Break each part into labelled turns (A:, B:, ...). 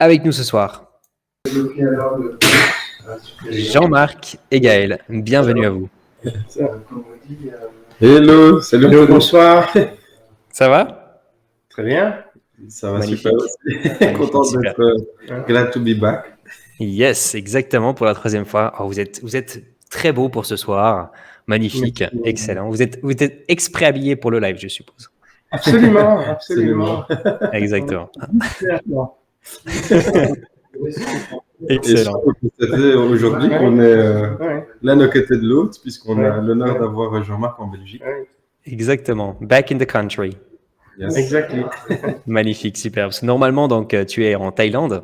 A: avec nous ce soir, Jean-Marc et Gaël. Bienvenue à vous.
B: Hello, salut.
C: Hello, bonsoir.
A: Ça va?
B: Très bien. Ça va
A: Magnifique.
B: super aussi. Content
A: Super.
B: d'être glad to be back.
A: Yes, exactement, pour la troisième fois. Oh, vous êtes très beau pour ce soir. Magnifique,
C: Merci.
A: excellent. Vous êtes exprès habillé pour le live, je suppose.
C: Absolument.
A: Exactement.
B: Et
A: Excellent.
B: je peux constater aujourd'hui qu'on est
C: Ouais.
B: l'un à côté de l'autre, puisqu'on a
C: Ouais.
B: l'honneur
C: Ouais.
B: d'avoir Jean-Marc en Belgique.
C: Ouais.
A: Exactement. Back in the country.
B: Yes.
C: Exactly.
A: Magnifique, super. Parce que normalement, donc, tu es en Thaïlande,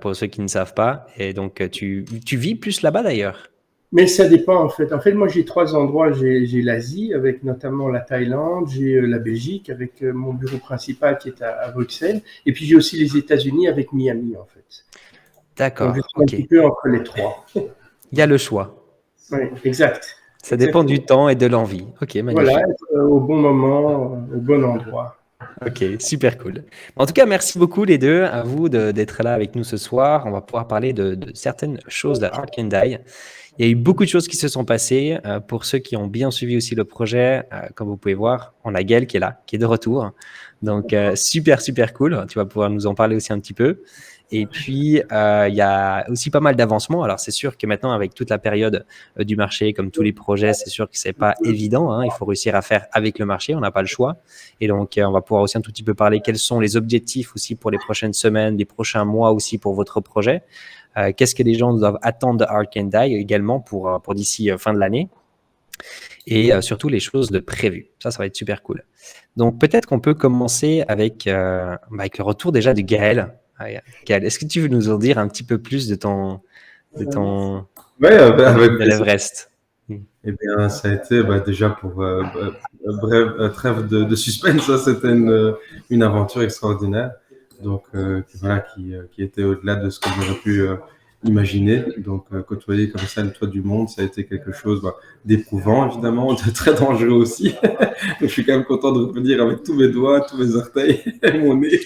A: pour ceux qui ne savent pas. Et donc, tu vis plus là-bas d'ailleurs.
C: Mais ça dépend en fait. En fait, moi j'ai 3 endroits. J'ai l'Asie avec notamment la Thaïlande, j'ai la Belgique avec mon bureau principal qui est à Bruxelles, et puis j'ai aussi les États-Unis avec Miami en fait.
A: D'accord,
C: Donc je suis
A: ok.
C: un petit peu entre les trois.
A: Il y a le choix.
C: Oui, exact.
A: Ça dépend du temps et de l'envie. Ok, magnifique.
C: Voilà, être au bon moment, au bon endroit.
A: Ok, super cool. En tout cas, merci beaucoup les deux, à vous d'être là avec nous ce soir. On va pouvoir parler de certaines choses de Art Can Die. Il y a eu beaucoup de choses qui se sont passées. Pour ceux qui ont bien suivi aussi le projet, comme vous pouvez voir, on a Gaël qui est là, qui est de retour. Donc, super, super cool. Tu vas pouvoir nous en parler aussi un petit peu. Et puis, il y a aussi pas mal d'avancements. Alors, c'est sûr que maintenant, avec toute la période du marché, comme tous les projets, c'est sûr que c'est pas évident, hein. Il faut réussir à faire avec le marché. On n'a pas le choix. Et donc, on va pouvoir aussi un tout petit peu parler quels sont les objectifs aussi pour les prochaines semaines, les prochains mois aussi pour votre projet. Qu'est-ce que les gens doivent attendre de Art Can Die également pour d'ici fin de l'année. Et surtout les choses de prévues. Ça va être super cool. Donc, peut-être qu'on peut commencer avec le retour déjà de Gaël. Gaël, est-ce que tu veux nous en dire un petit peu plus de ton
B: Ouais, avec
A: de
B: plaisir.
A: l'Everest?
B: Eh bien, ça a été déjà pour bref trêve de suspense. Ça, c'était une aventure extraordinaire. Donc, voilà, qui était au-delà de ce que j'aurais pu imaginer. Donc, côtoyer comme ça le toit du monde, ça a été quelque chose d'éprouvant, évidemment, de très dangereux aussi. Donc, je suis quand même content de revenir avec tous mes doigts, tous mes orteils, mon nez.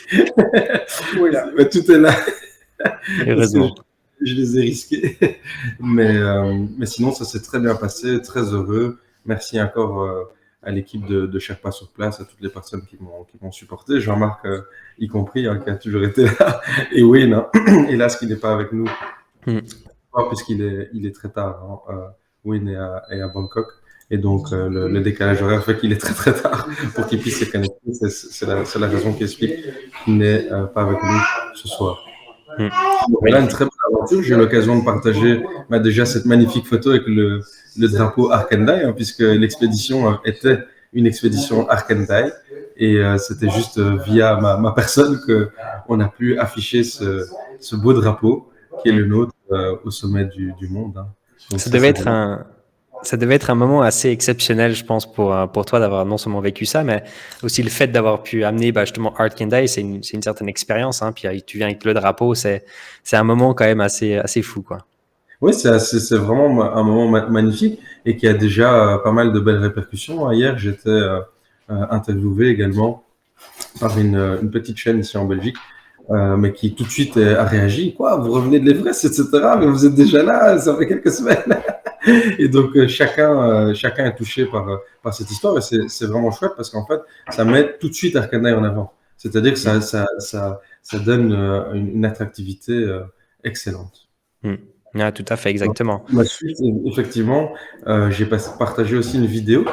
C: Voilà.
B: Mais tout est là.
A: Heureusement.
B: Je les ai risqués. Mais sinon, ça s'est très bien passé, très heureux. Merci encore à l'équipe de Sherpa sur place, à toutes les personnes qui m'ont supporté. Jean-Marc y compris, qui a toujours été là. Et Wayne, hein. Hélas qu'il n'est pas avec nous, puisqu'il est très tard. Wayne est à Bangkok. Et donc, le décalage horaire fait qu'il est très très tard pour qu'il puisse se connecter. C'est la raison qui explique qu'il n'est pas avec nous ce soir. Voilà une très belle aventure. J'ai eu l'occasion de partager déjà cette magnifique photo avec le drapeau Art Can Die, hein, puisque l'expédition était une expédition Art Can Die. Et c'était juste via ma personne qu'on a pu afficher ce beau drapeau qui est le nôtre au sommet du monde. Hein. Donc,
A: ça devait être un moment assez exceptionnel, je pense, pour toi d'avoir non seulement vécu ça, mais aussi le fait d'avoir pu amener justement Art Can Die, c'est une certaine expérience. Hein, puis tu viens avec le drapeau, c'est un moment quand même assez fou, quoi.
B: Oui, c'est vraiment un moment magnifique et qui a déjà pas mal de belles répercussions. Hier, j'étais interviewé également par une petite chaîne ici en Belgique, mais qui tout de suite a réagi. Quoi, vous revenez de l'Everest, etc. Mais vous êtes déjà là, ça fait quelques semaines. Et donc chacun est touché par cette histoire et c'est vraiment chouette parce qu'en fait, ça met tout de suite Art Can Die en avant. C'est-à-dire que ça donne une attractivité excellente.
A: Ah, tout à fait, exactement.
B: Suite, effectivement, j'ai partagé aussi une vidéo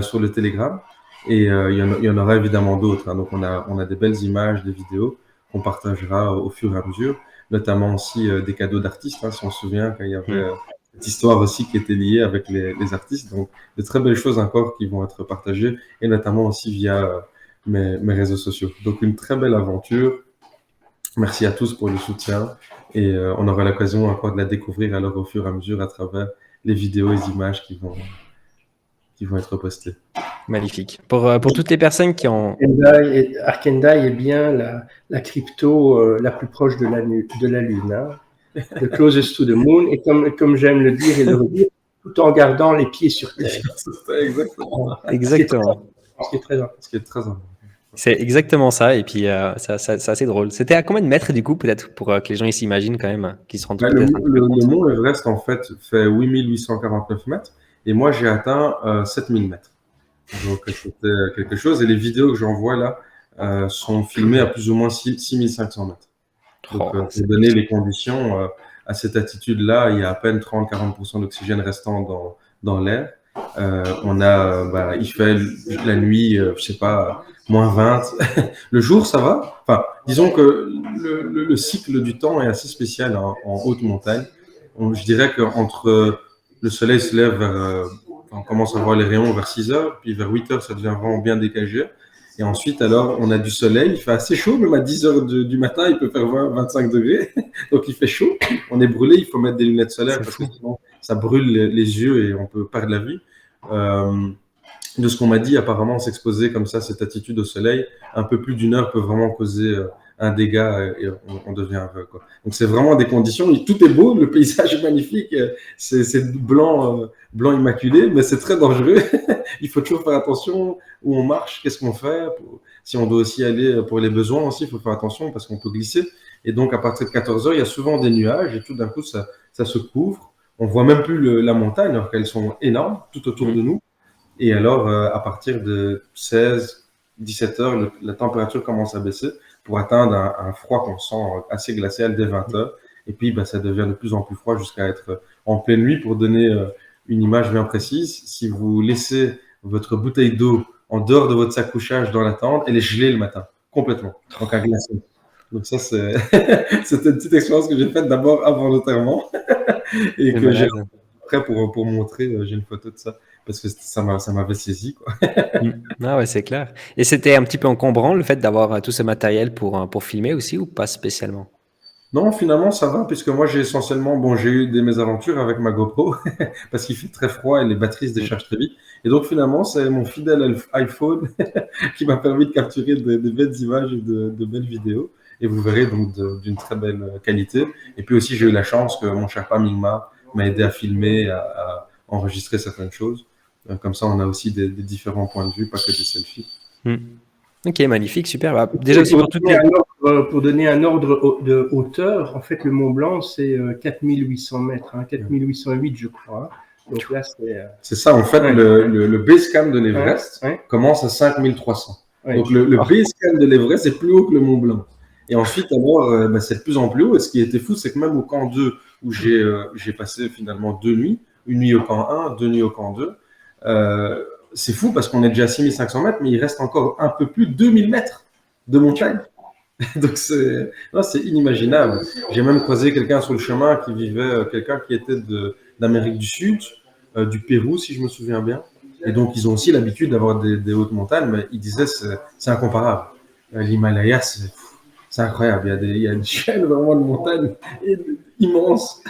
B: sur le Telegram et il y en aura évidemment d'autres. Hein. Donc on a des belles images, des vidéos qu'on partagera au fur et à mesure, notamment aussi des cadeaux d'artistes. Hein, si on se souvient quand il y avait cette histoire aussi qui était liée avec les artistes. Donc de très belles choses encore qui vont être partagées et notamment aussi via mes réseaux sociaux. Donc une très belle aventure. Merci à tous pour le soutien et on aura l'occasion encore de la découvrir alors au fur et à mesure à travers les vidéos et les images qui vont être postées.
A: Magnifique. Pour toutes les personnes qui ont...
C: Art Can Die est bien la crypto la plus proche de la Lune. Hein. The closest to the moon, et comme j'aime le dire et le redire, tout en gardant les pieds sur terre.
B: Exactement.
A: Exactement.
C: Ce qui est très important.
B: Ce qui est très important.
A: C'est exactement ça. Et puis, c'est assez drôle. C'était à combien de mètres, du coup, peut-être, pour que les gens ils s'imaginent quand même, qu'ils se rendent
B: Bah,
A: peut-être un petit peu
B: le
A: compte.
B: mont Everest, en fait, fait 8849 mètres et moi, j'ai atteint 7000 mètres. Donc, c'était quelque chose. Et les vidéos que j'envoie là sont filmées à plus ou moins 6500 mètres. Donc,
A: Oh,
B: pour donner les conditions, à cette altitude-là, il y a à peine 30-40% d'oxygène restant dans l'air. Il fait la nuit, je sais pas, moins 20. Le jour, ça va. Enfin, disons que le cycle du temps est assez spécial en haute montagne. Je dirais qu'entre le soleil se lève on commence à voir les rayons vers 6 heures, puis vers 8 heures, ça devient vraiment bien décalé. Et ensuite, alors, on a du soleil, il fait assez chaud, même à 10 heures du matin, il peut faire 25 degrés. Donc, il fait chaud. On est brûlé, il faut mettre des lunettes solaires
A: c'est
B: parce que
A: fou.
B: sinon, ça brûle les yeux et on peut perdre la vue. Euh, de ce qu'on m'a dit, apparemment, s'exposer comme ça, cette attitude au soleil, un peu plus d'une heure peut vraiment causer un dégât et on devient aveugle, quoi. Donc, c'est vraiment des conditions. Tout est beau, le paysage est magnifique, c'est blanc, blanc immaculé, mais c'est très dangereux. Il faut toujours faire attention où on marche, qu'est-ce qu'on fait. Si on doit aussi aller pour les besoins aussi, il faut faire attention parce qu'on peut glisser. Et donc, à partir de 14 heures, il y a souvent des nuages et tout d'un coup, ça se couvre. On voit même plus la montagne alors qu'elles sont énormes tout autour de nous. Et alors, à partir de 16, 17 heures, la température commence à baisser pour atteindre un froid qu'on sent assez glacial dès 20 heures. Et puis, ça devient de plus en plus froid jusqu'à être en pleine nuit. Pour donner une image bien précise, si vous laissez votre bouteille d'eau en dehors de votre sac couchage dans la tente, elle est gelée le matin, complètement, donc un glaçon. Donc ça, c'était une petite expérience que j'ai faite d'abord avant l'enterrement et
A: C'est
B: que j'ai
A: malade.
B: après pour montrer, j'ai une photo de ça parce que ça m'avait saisi, quoi.
A: Mm. Ah ouais, c'est clair. Et c'était un petit peu encombrant le fait d'avoir tout ce matériel pour filmer aussi ou pas spécialement?
B: Non, finalement, ça va, puisque moi, j'ai eu des mésaventures avec ma GoPro, parce qu'il fait très froid et les batteries se
A: Mm.
B: déchargent très vite. Et donc, finalement, c'est mon fidèle iPhone qui m'a permis de capturer de belles images et de belles vidéos. Et vous verrez donc d'une très belle qualité. Et puis aussi, j'ai eu la chance que mon cher Mingma m'a aidé à filmer, à enregistrer certaines choses. Comme ça, on a aussi des différents points de vue, pas que des selfies.
A: Mm. Ok, magnifique, super. Bah, déjà aussi
C: Pour
A: pour toutes
C: donner
A: les...
C: un pour donner un ordre de hauteur, en fait, le Mont Blanc, c'est 4800 mètres, 4808, je crois. Donc là, c'est.
B: C'est ça, en fait,
C: Ouais.
B: le base camp de l'Everest
C: Ouais.
B: commence à 5300.
C: Ouais.
B: Donc le
A: Oh,
B: base camp de l'Everest est plus haut que le Mont Blanc. Et ensuite, alors, c'est de plus en plus haut. Et ce qui était fou, c'est que même au camp 2, où j'ai passé finalement 2 nuits, une nuit au camp 1, 2 nuits au camp 2, c'est fou parce qu'on est déjà à 6500 mètres, mais il reste encore un peu plus de 2000 mètres de montagne. Donc c'est inimaginable. J'ai même croisé quelqu'un sur le chemin qui vivait, quelqu'un qui était d'Amérique du Sud, du Pérou, si je me souviens bien. Et donc, ils ont aussi l'habitude d'avoir des hautes montagnes, mais ils disaient c'est incomparable. L'Himalaya, c'est incroyable. Il y a une chaîne vraiment de montagnes immense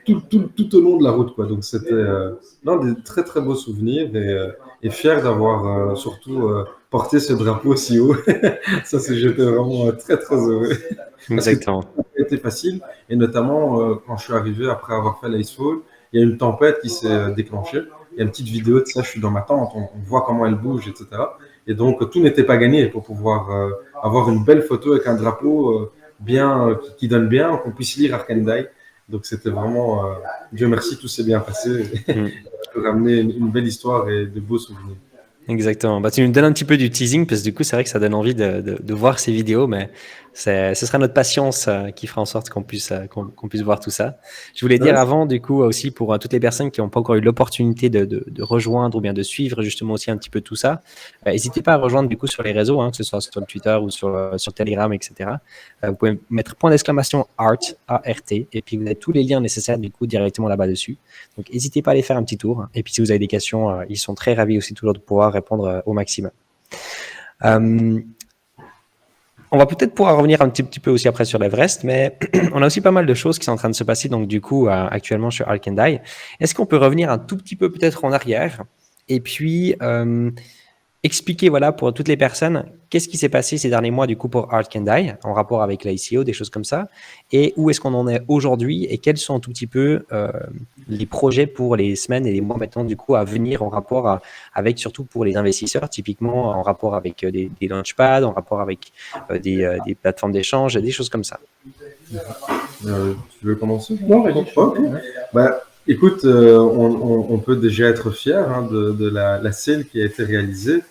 B: tout au long de la route, quoi. Donc, c'était des très très beaux souvenirs et fier d'avoir surtout porté ce drapeau aussi haut. Ça, j'étais vraiment très très heureux parce que
A: exactement.
B: ça a été facile et notamment quand je suis arrivé après avoir fait l'Icefall, il y a une tempête qui s'est déclenchée. Il y a une petite vidéo de ça, je suis dans ma tente, on voit comment elle bouge, etc. Et donc tout n'était pas gagné pour pouvoir avoir une belle photo avec un drapeau bien qui donne bien, qu'on puisse lire Arkandai. Donc c'était vraiment, Dieu merci, tout s'est bien passé.
A: Mm.
B: On peut ramener une belle histoire et de beaux souvenirs.
A: Exactement. Bah, tu nous donnes un petit peu du teasing parce que du coup, c'est vrai que ça donne envie de voir ces vidéos, mais ce sera notre patience qui fera en sorte qu'on puisse voir tout ça. Je voulais dire
B: Ouais,
A: avant, du coup, aussi pour toutes les personnes qui n'ont pas encore eu l'opportunité de rejoindre ou bien de suivre justement aussi un petit peu tout ça, n'hésitez pas à rejoindre du coup sur les réseaux, que ce soit sur Twitter ou sur Telegram, etc. Vous pouvez mettre !Art, A-R-T, et puis vous avez tous les liens nécessaires du coup directement là-bas dessus. Donc, n'hésitez pas à aller faire un petit tour. Et puis, si vous avez des questions, ils sont très ravis aussi toujours de pouvoir répondre au maximum. On va peut-être pouvoir revenir un petit peu aussi après sur l'Everest, mais on a aussi pas mal de choses qui sont en train de se passer, donc du coup, actuellement sur Arkandai. Est-ce qu'on peut revenir un tout petit peu peut-être en arrière et puis expliquer, voilà, pour toutes les personnes, qu'est-ce qui s'est passé ces derniers mois, du coup, pour Art Can Die, en rapport avec l'ICO, des choses comme ça, et où est-ce qu'on en est aujourd'hui, et quels sont un tout petit peu les projets pour les semaines et les mois maintenant, du coup, à venir en rapport avec, surtout pour les investisseurs, typiquement en rapport avec des launchpads, en rapport avec des plateformes d'échange, des choses comme ça.
B: Tu veux commencer?
C: Non, vas-y.
B: Ok. Bah, écoute, on peut déjà être fier de la sale qui a été réalisée.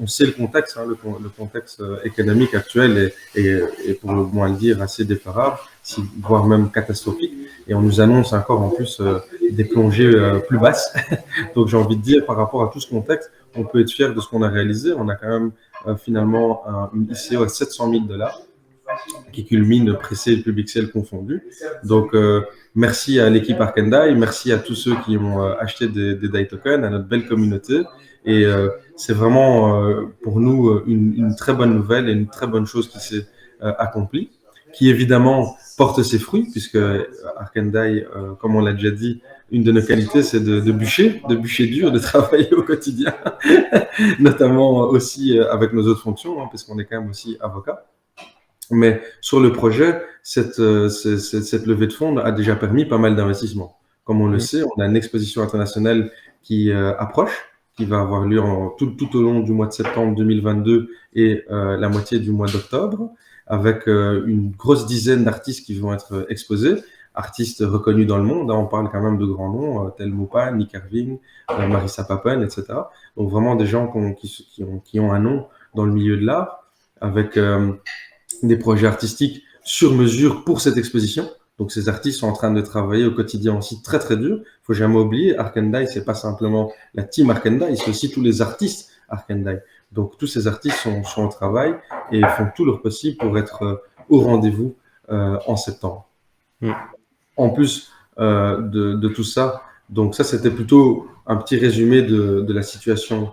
B: On sait le contexte, le contexte économique actuel est, pour le moins le dire, assez défavorable, voire même catastrophique. Et on nous annonce encore en plus des plongées plus basses. Donc j'ai envie de dire, par rapport à tout ce contexte, on peut être fier de ce qu'on a réalisé. On a quand même finalement une ICO à 700 000 $, qui culmine pré-sale et public sale confondus. Donc, merci à l'équipe Art Can Die, merci à tous ceux qui ont acheté des DAI tokens, à notre belle communauté. Et c'est vraiment pour nous une très bonne nouvelle et une très bonne chose qui s'est accomplie, qui évidemment porte ses fruits, puisque Art Can Die, comme on l'a déjà dit, une de nos qualités, c'est de bûcher dur, de travailler au quotidien, notamment aussi avec nos autres fonctions, parce qu'on est quand même aussi avocat. Mais sur le projet, cette levée de fonds a déjà permis pas mal d'investissements. Comme on le sait, on a une exposition internationale qui approche, qui va avoir lieu tout au long du mois de septembre 2022 et la moitié du mois d'octobre, avec une grosse dizaine d'artistes qui vont être exposés, artistes reconnus dans le monde. On parle quand même de grands noms, tels Moupa, Nick Irving, Marissa Papen, etc. Donc vraiment des gens qui ont un nom dans le milieu de l'art, avec des projets artistiques sur mesure pour cette exposition. Donc, ces artistes sont en train de travailler au quotidien aussi très, très dur. Il faut jamais oublier, Art Can Die, c'est pas simplement la team Art Can Die, c'est aussi tous les artistes Art Can Die. Donc, tous ces artistes sont au travail et font tout leur possible pour être au rendez-vous en septembre. En plus de tout ça, donc ça, c'était plutôt un petit résumé de la situation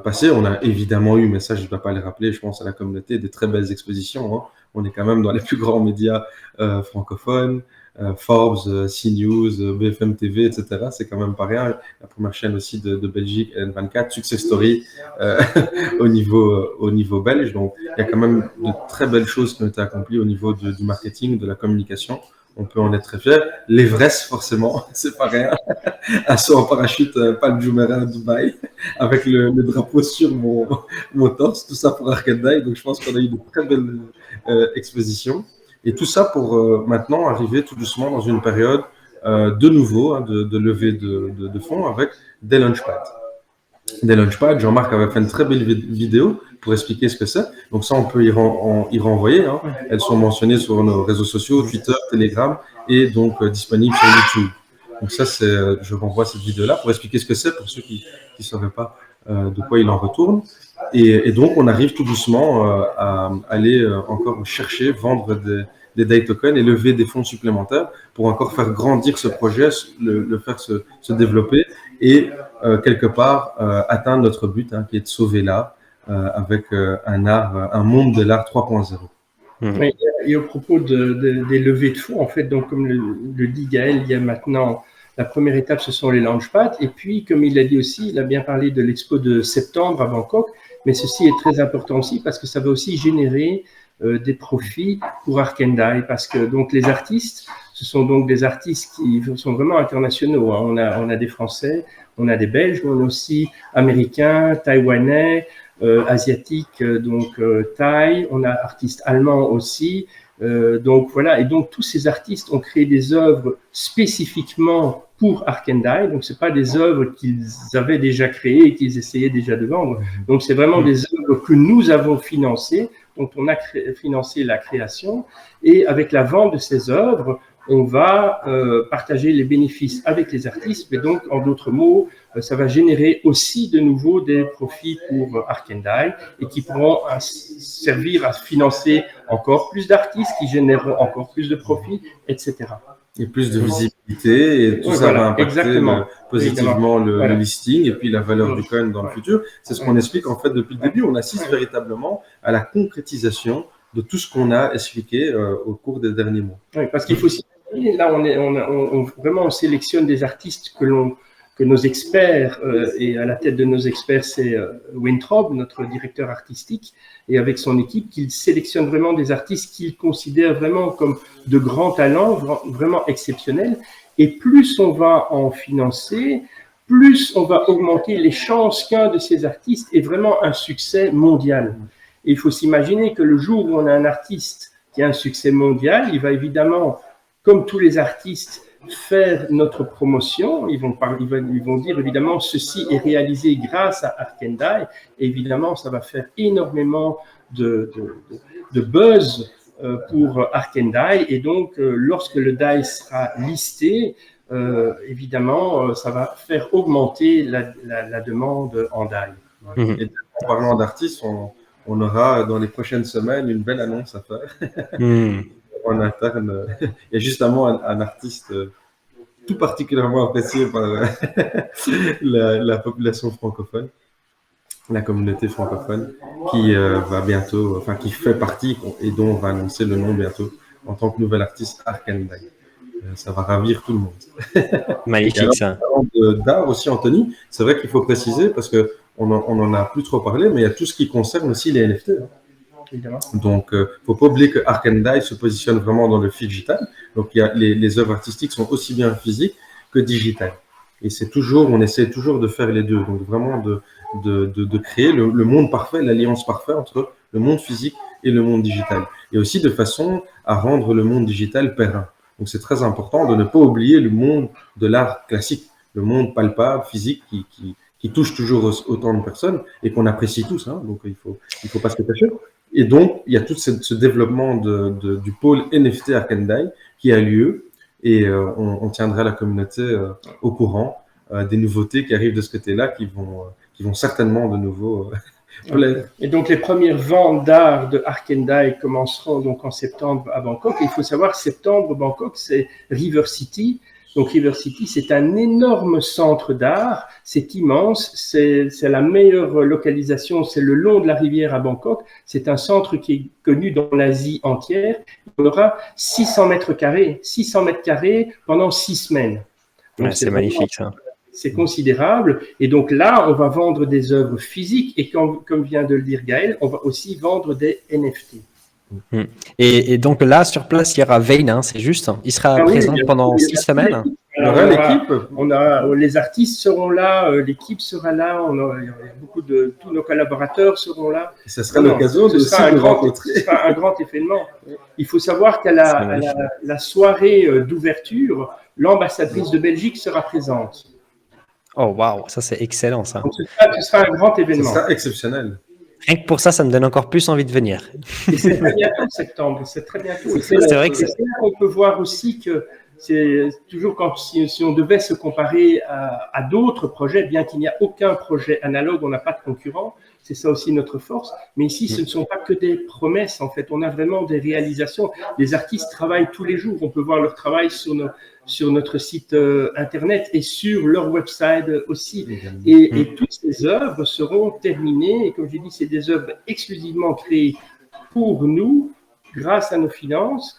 B: passé. On a évidemment eu, mais ça je ne dois pas les rappeler, je pense à la communauté, des très belles expositions. On est quand même dans les plus grands médias francophones, Forbes, CNews, BFM TV, etc. C'est quand même pas rien. La première chaîne aussi de Belgique, N24, Success Story au niveau belge. Donc il y a quand même de très belles choses qui ont été accomplies au niveau du marketing, de la communication. On peut en être très fier. L'Everest, forcément, c'est pas rien. Un saut en parachute, pas le Jumeirah à Dubaï, avec le drapeau sur mon torse, tout ça pour Art Can Die. Donc je pense qu'on a eu de très belles expositions. Et tout ça pour maintenant arriver tout doucement dans une période de nouveau, de levée de fonds avec des launchpads. Des launchpads, Jean-Marc avait fait une très belle vidéo pour expliquer ce que c'est. Donc ça, on peut y renvoyer. Elles sont mentionnées sur nos réseaux sociaux, Twitter, Telegram, et donc disponibles sur YouTube. Donc ça, je renvoie cette vidéo-là pour expliquer ce que c'est pour ceux qui ne sauraient pas de quoi il en retourne. Et donc, on arrive tout doucement à aller encore chercher, vendre des DAI tokens et lever des fonds supplémentaires pour encore faire grandir ce projet, le faire se développer et quelque part atteindre notre but qui est de sauver l'art avec un monde de l'art 3.0.
C: Oui, et au propos des levées de fonds, en fait, donc comme le dit Gaël, il y a maintenant la première étape, ce sont les launchpads. Et puis, comme il a dit aussi, il a bien parlé de l'expo de septembre à Bangkok, mais ceci est très important aussi parce que ça va aussi générer des profits pour Art Can Die, parce que donc les artistes, ce sont donc des artistes qui sont vraiment internationaux. On a des Français, on a des Belges, mais on a aussi Américains, Taïwanais, asiatiques, donc Thaï, on a artistes allemands aussi. Donc voilà, et donc tous ces artistes ont créé des œuvres spécifiquement pour Art Can Die, donc c'est pas des œuvres qu'ils avaient déjà créées et qu'ils essayaient déjà de vendre. Donc c'est vraiment des œuvres que nous avons financées, dont on a financé la création, et avec la vente de ces œuvres, on va partager les bénéfices avec les artistes, mais donc en d'autres mots, ça va générer aussi de nouveau des profits pour Art Can Die et qui pourront servir à financer encore plus d'artistes qui généreront encore plus de profits, etc.
B: Et plus de visibilité, et tout ça va impacter positivement le listing et puis la valeur du coin dans le futur. C'est ce qu'on explique en fait depuis le début. On assiste véritablement à la concrétisation de tout ce qu'on a expliqué au cours des derniers mois.
C: Oui, parce qu'il faut aussi, là, vraiment, on sélectionne des artistes que l'on que nos experts, et à la tête de nos experts, c'est Wintrob, notre directeur artistique, et avec son équipe, qu'il sélectionne vraiment des artistes qu'il considère vraiment comme de grands talents, vraiment exceptionnels. Et plus on va en financer, plus on va augmenter les chances qu'un de ces artistes ait vraiment un succès mondial. Et il faut s'imaginer que le jour où on a un artiste qui a un succès mondial, il va évidemment, comme tous les artistes, faire notre promotion. Ils vont dire évidemment ceci est réalisé grâce à Arkendai. Et évidemment, ça va faire énormément de buzz pour Arkendai. Et donc, lorsque le DAI sera listé, évidemment, ça va faire augmenter la demande en DAI.
B: Et en parlant d'artistes, on aura dans les prochaines semaines une belle annonce à faire. En interne, il y a justement un artiste tout particulièrement apprécié par la population francophone, la communauté francophone, qui va bientôt, enfin qui fait partie et dont on va annoncer le nom bientôt en tant que nouvel artiste Arkendai. Ça va ravir tout le monde.
A: Magnifique ça.
B: D'art aussi, Anthony, c'est vrai qu'il faut préciser parce que on en a plus trop parlé, mais il y a tout ce qui concerne aussi les NFT. Évidemment. Donc, il ne faut pas oublier que Arkendai se positionne vraiment dans le digital. Donc, les œuvres artistiques sont aussi bien physiques que digitales. Et c'est toujours, on essaie toujours de faire les deux. Donc, vraiment de créer le monde parfait, l'alliance parfaite entre le monde physique et le monde digital. Et aussi de façon à rendre le monde digital périn. Donc, c'est très important de ne pas oublier le monde de l'art classique, le monde palpable, physique, qui touche toujours autant de personnes et qu'on apprécie tous. Hein. Donc, il faut pas se le cacher. Et donc, il y a tout ce développement du pôle NFT Arkendai qui a lieu et on tiendra la communauté au courant des nouveautés qui arrivent de ce côté-là qui vont certainement de nouveau plaire.
C: Et donc, les premières ventes d'art de Arkendai commenceront donc en septembre à Bangkok. Et il faut savoir, septembre, Bangkok, c'est River City. Donc, River City, c'est un énorme centre d'art, c'est immense, c'est la meilleure localisation, c'est le long de la rivière à Bangkok, c'est un centre qui est connu dans l'Asie entière. On aura 600 mètres carrés pendant 6 semaines.
A: Ouais, c'est magnifique ça.
C: C'est considérable. Et donc là, on va vendre des œuvres physiques et comme vient de le dire Gaël, on va aussi vendre des NFT.
A: Et donc là, sur place, il y aura Vane, hein, c'est juste. Il sera présent pendant 6 semaines.
C: Les artistes seront là, l'équipe sera là, il y a tous nos collaborateurs seront là.
B: Et ça sera l'occasion de
C: ce sera un grand événement. Il faut savoir qu'à la soirée d'ouverture, l'ambassadrice de Belgique sera présente.
A: Oh waouh, ça c'est excellent ça.
C: Donc, ce sera un grand événement.
B: Ce sera exceptionnel.
A: Rien que pour ça, ça me donne encore plus envie de venir.
C: Et c'est très bientôt, septembre, c'est très bientôt.
A: C'est vrai que
C: on peut voir aussi que c'est toujours si on devait se comparer à d'autres projets, bien qu'il n'y a aucun projet analogue, on n'a pas de concurrent, c'est ça aussi notre force. Mais ici, ce ne sont pas que des promesses, en fait. On a vraiment des réalisations. Les artistes travaillent tous les jours. On peut voir leur travail sur notre site internet et sur leur website aussi. Et toutes ces œuvres seront terminées. Et comme j'ai dit, c'est des œuvres exclusivement créées pour nous, grâce à nos finances.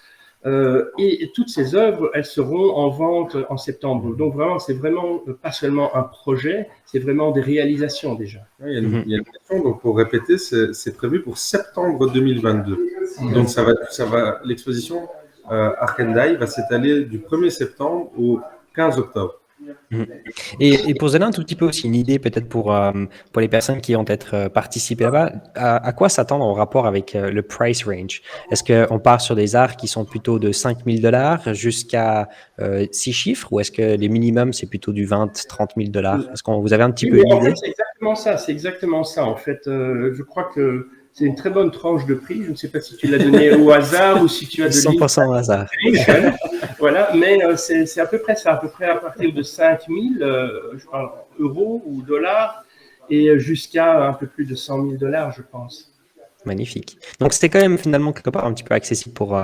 C: Et toutes ces œuvres, elles seront en vente en septembre. Donc vraiment, c'est vraiment pas seulement un projet, c'est vraiment des réalisations déjà.
B: Il y a une question, donc pour répéter, c'est prévu pour septembre 2022. Donc l'exposition Arkendai va s'étaler du 1er septembre au 15 octobre.
A: Et pour donner un tout petit peu aussi une idée peut-être pour les personnes qui ont peut-être participé là-bas, à quoi s'attendre en rapport avec le price range? Est-ce qu'on part sur des arts qui sont plutôt de $5 000 jusqu'à 6 chiffres ou est-ce que les minimums c'est plutôt du 20-30 000 $? Est-ce que vous avez un petit peu une idée?
C: C'est exactement ça en fait. Je crois que c'est une très bonne tranche de prix. Je ne sais pas si tu l'as donné au hasard ou si tu as de
A: 100% au hasard.
C: Voilà, mais c'est à peu près ça, à peu près à partir de 5 000 euros ou dollars et jusqu'à un peu plus de 100 000 $, je pense.
A: Magnifique. Donc, c'était quand même finalement quelque part un petit peu accessible pour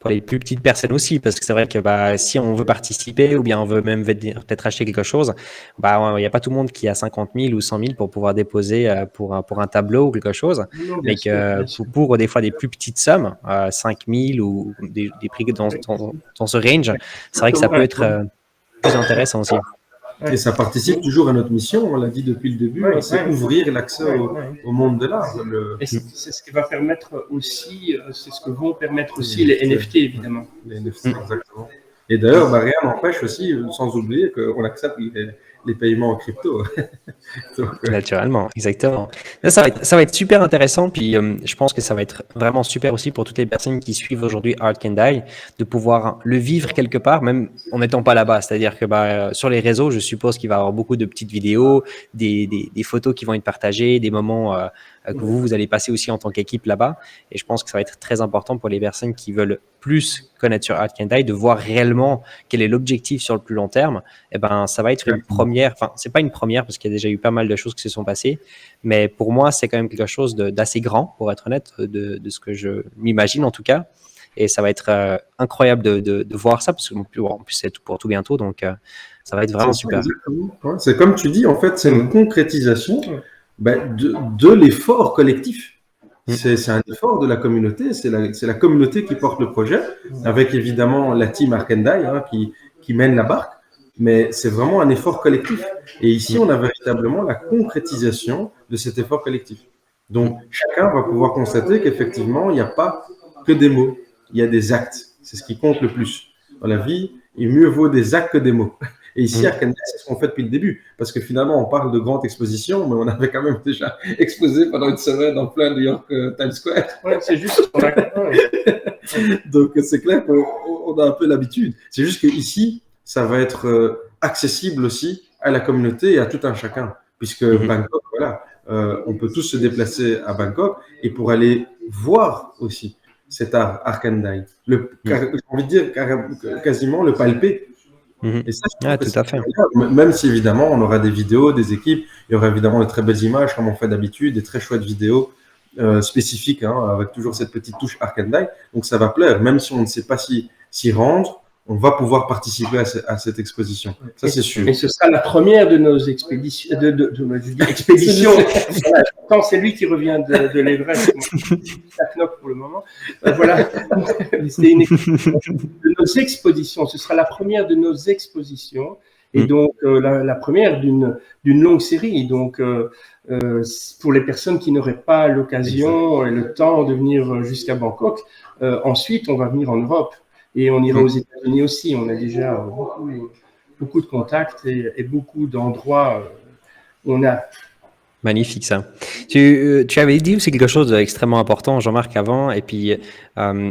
A: les plus petites personnes aussi, parce que c'est vrai que si on veut participer ou bien on veut même peut-être acheter quelque chose, il n'y a pas tout le monde qui a 50 000 ou 100 000 pour pouvoir déposer pour un tableau ou quelque chose, mais que pour des fois des plus petites sommes, 5 000 ou des prix dans ce range, c'est vrai que ça peut être plus intéressant aussi.
C: Ouais.
B: Et ça participe toujours à notre mission, on l'a dit depuis le début,
C: Ouais,
B: c'est
C: ouais.
B: ouvrir l'accès
C: Ouais,
B: au,
C: ouais.
B: au monde de l'art.
C: Et c'est ce qui va permettre aussi, c'est ce que vont permettre aussi
B: Les
C: les NFT, évidemment.
B: Les NFT, exactement. Et d'ailleurs, rien n'empêche aussi, sans oublier, qu'on accepte les paiements en crypto. Donc,
A: Naturellement, exactement. Là, ça va être super intéressant. Puis, je pense que ça va être vraiment super aussi pour toutes les personnes qui suivent aujourd'hui Art Can Die, de pouvoir le vivre quelque part, même en n'étant pas là-bas. C'est-à-dire que sur les réseaux, je suppose qu'il va y avoir beaucoup de petites vidéos, des photos qui vont être partagées, des moments que vous allez passer aussi en tant qu'équipe là-bas. Et je pense que ça va être très important pour les personnes qui veulent plus connaître sur Art Can Die, de voir réellement quel est l'objectif sur le plus long terme. Eh ben, ça va être une première, enfin, c'est pas une première parce qu'il y a déjà eu pas mal de choses qui se sont passées, mais pour moi, c'est quand même quelque chose d'assez grand, pour être honnête, de ce que je m'imagine en tout cas. Et ça va être incroyable de voir ça, parce qu'en plus, c'est pour tout bientôt, donc ça va être vraiment super.
B: Ouais, c'est comme tu dis, en fait, c'est une concrétisation de l'effort collectif. C'est un effort de la communauté, c'est la communauté qui porte le projet, avec évidemment la team Arkendai qui mène la barque, mais c'est vraiment un effort collectif. Et ici, on a véritablement la concrétisation de cet effort collectif. Donc, chacun va pouvoir constater qu'effectivement, il n'y a pas que des mots, il y a des actes. C'est ce qui compte le plus. Dans la vie, il mieux vaut des actes que des mots. Et ici, à Cannes, c'est ce qu'on fait depuis le début. Parce que finalement, on parle de grande exposition, mais on avait quand même déjà exposé pendant une semaine en plein New York Times Square.
C: Ouais, c'est juste qu'on a...
B: Donc, c'est clair qu'on a un peu l'habitude. C'est juste qu'ici, ça va être accessible aussi à la communauté et à tout un chacun. Puisque Bangkok, voilà, on peut tous se déplacer à Bangkok et pour aller voir aussi cet art Arkendai. J'ai envie de dire quasiment le palper.
A: Et ça, tout à fait.
B: Même si évidemment on aura des vidéos, des équipes, il y aura évidemment de très belles images comme on fait d'habitude, des très chouettes vidéos spécifiques, avec toujours cette petite touche Arkendai. Donc ça va plaire, même si on ne sait pas s'y rendre, on va pouvoir participer à cette exposition. Ça c'est sûr.
C: Et ce sera la première de nos expéditions. Expéditions. Quand c'est lui qui revient de l'Everest, ça knock pour le moment. Voilà. C'est une de nos expositions. Ce sera la première de nos expositions. Et donc, la première d'une longue série. Donc, pour les personnes qui n'auraient pas l'occasion et le temps de venir jusqu'à Bangkok, ensuite, on va venir en Europe. Et on ira aux États-Unis aussi. On a déjà beaucoup de contacts et beaucoup d'endroits où on a.
A: Magnifique ça. Tu avais dit aussi quelque chose d'extrêmement important, Jean-Marc, avant, et puis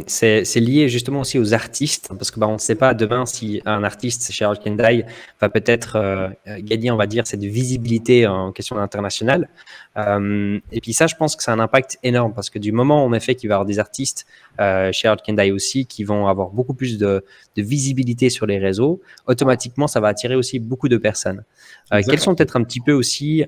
A: c'est lié justement aussi aux artistes, parce que on ne sait pas demain si un artiste chez Arkendai va peut-être gagner, on va dire, cette visibilité en question internationale. Et puis ça, je pense que c'est un impact énorme, parce que du moment, en effet, qu'il va y avoir des artistes chez Arkendai aussi qui vont avoir beaucoup plus de visibilité sur les réseaux, automatiquement, ça va attirer aussi beaucoup de personnes. Quels sont peut-être un petit peu aussi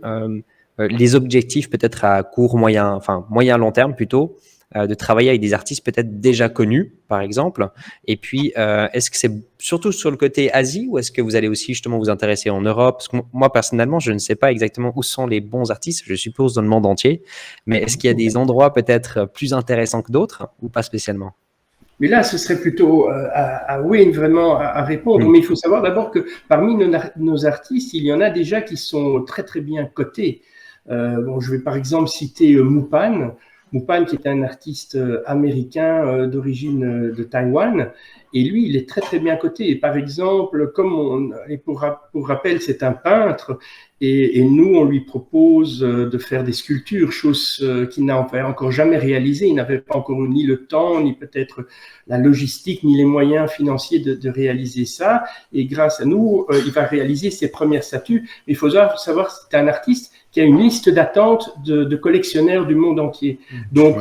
A: les objectifs peut-être à court, moyen, enfin moyen, long terme plutôt, de travailler avec des artistes peut-être déjà connus, par exemple. Et puis, est-ce que c'est surtout sur le côté Asie ou est-ce que vous allez aussi justement vous intéresser en Europe? Parce que moi, personnellement, je ne sais pas exactement où sont les bons artistes, je suppose dans le monde entier. Mais est-ce qu'il y a des endroits peut-être plus intéressants que d'autres ou pas spécialement?
C: Mais là, ce serait plutôt à Wayne vraiment à répondre. Mais il faut savoir d'abord que parmi nos artistes, il y en a déjà qui sont très très bien cotés. Je vais par exemple citer Mupan, qui est un artiste américain d'origine de Taïwan, et lui, il est très très bien coté. Et par exemple, pour rappel, c'est un peintre, et nous, on lui propose de faire des sculptures, chose qu'il n'a encore jamais réalisée. Il n'avait pas encore ni le temps, ni peut-être la logistique, ni les moyens financiers de réaliser ça. Et grâce à nous, il va réaliser ses premières statues. Il faut savoir que c'est un artiste qui a une liste d'attente de collectionneurs du monde entier. Donc,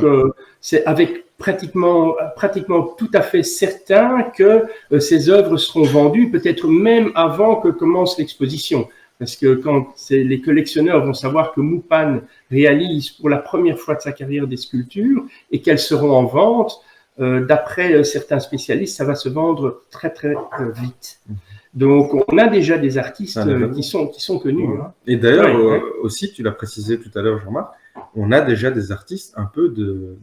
C: c'est avec pratiquement tout à fait certain que ces œuvres seront vendues, peut-être même avant que commence l'exposition. Parce que quand les collectionneurs vont savoir que Mupan réalise pour la première fois de sa carrière des sculptures et qu'elles seront en vente, d'après certains spécialistes, ça va se vendre très très vite. Donc, on a déjà des artistes qui sont connus. Hein.
B: Et d'ailleurs, aussi, tu l'as précisé tout à l'heure, Jean-Marc, on a déjà des artistes un peu de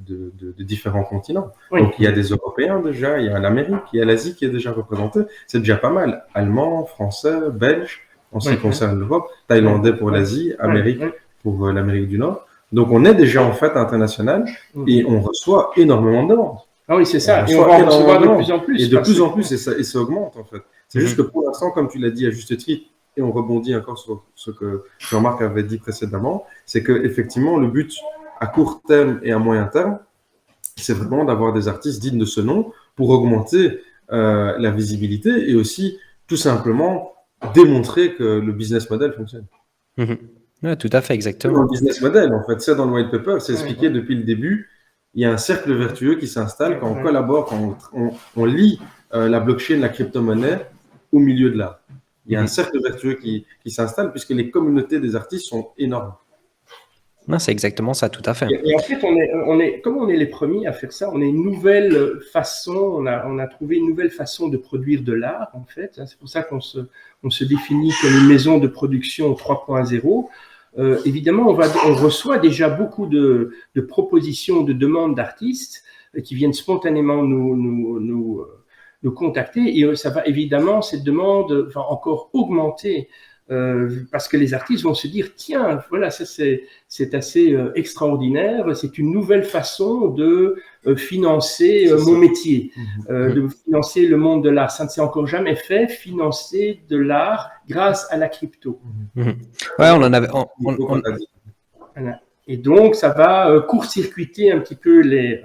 B: différents continents. Oui. Donc, il y a des Européens déjà, il y a l'Amérique, il y a l'Asie qui est déjà représentée. C'est déjà pas mal. Allemands, Français, Belges. en ce qui concerne l'Europe, thaïlandais pour l'Asie, Amérique
C: ouais.
B: pour l'Amérique du Nord. Donc, on est déjà en fait international et on reçoit énormément de demandes.
C: Ah oui, c'est ça.
B: On
C: Et on va en recevoir de
B: énormément
C: plus en plus.
B: Et de plus en plus, et ça augmente en fait. C'est juste que pour l'instant, comme tu l'as dit à juste titre, et on rebondit encore sur ce que Jean-Marc avait dit précédemment, c'est que effectivement, le but à court terme et à moyen terme, c'est vraiment d'avoir des artistes dignes de ce nom pour augmenter la visibilité et aussi tout simplement démontrer que le business model fonctionne.
A: Ouais, tout à fait, exactement.
B: Dans le business model, en fait, c'est dans le white paper, c'est expliqué depuis le début. Il y a un cercle vertueux qui s'installe quand on collabore, quand on lie la blockchain, la crypto-monnaie au milieu de l'art. Il y a un cercle vertueux qui s'installe puisque les communautés des artistes sont énormes.
A: Non, c'est exactement ça, tout à fait.
C: Et en fait, comme on est les premiers à faire ça, on a une nouvelle façon, on a trouvé une nouvelle façon de produire de l'art, en fait. C'est pour ça qu'on se définit comme une maison de production 3.0. Évidemment, on reçoit déjà beaucoup de propositions, de demandes d'artistes qui viennent spontanément nous contacter, et ça va évidemment, cette demande va encore augmenter. Parce que les artistes vont se dire, tiens, voilà, ça c'est assez extraordinaire, c'est une nouvelle façon de financer mon métier, de financer le monde de l'art. Ça ne s'est encore jamais fait, financer de l'art grâce à la crypto.
A: Ouais, on en avait.
C: Voilà. Et donc, ça va court-circuiter un petit peu les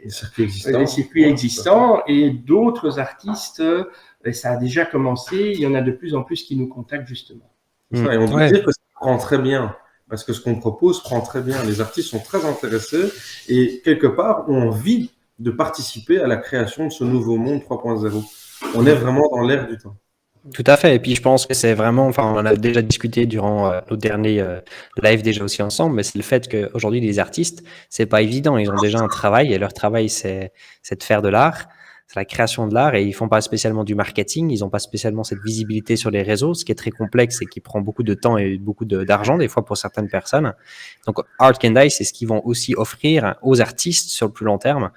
C: circuits existants, et d'autres artistes. Ça a déjà commencé, il y en a de plus en plus qui nous contactent justement.
B: Et on peut dire que ça prend très bien, parce que ce qu'on propose prend très bien. Les artistes sont très intéressés et quelque part ont envie de participer à la création de ce nouveau monde 3.0. On est vraiment dans l'ère du temps.
A: Tout à fait. Et puis je pense que c'est vraiment, enfin, on en a déjà discuté durant nos derniers live déjà aussi ensemble, mais c'est le fait qu'aujourd'hui les artistes, c'est pas évident. Ils ont déjà un travail et leur travail c'est de faire de l'art. C'est la création de l'art et ils font pas spécialement du marketing, ils ont pas spécialement cette visibilité sur les réseaux, ce qui est très complexe et qui prend beaucoup de temps et beaucoup d'argent des fois pour certaines personnes. Donc Art Kendai, c'est ce qu'ils vont aussi offrir aux artistes sur le plus long terme.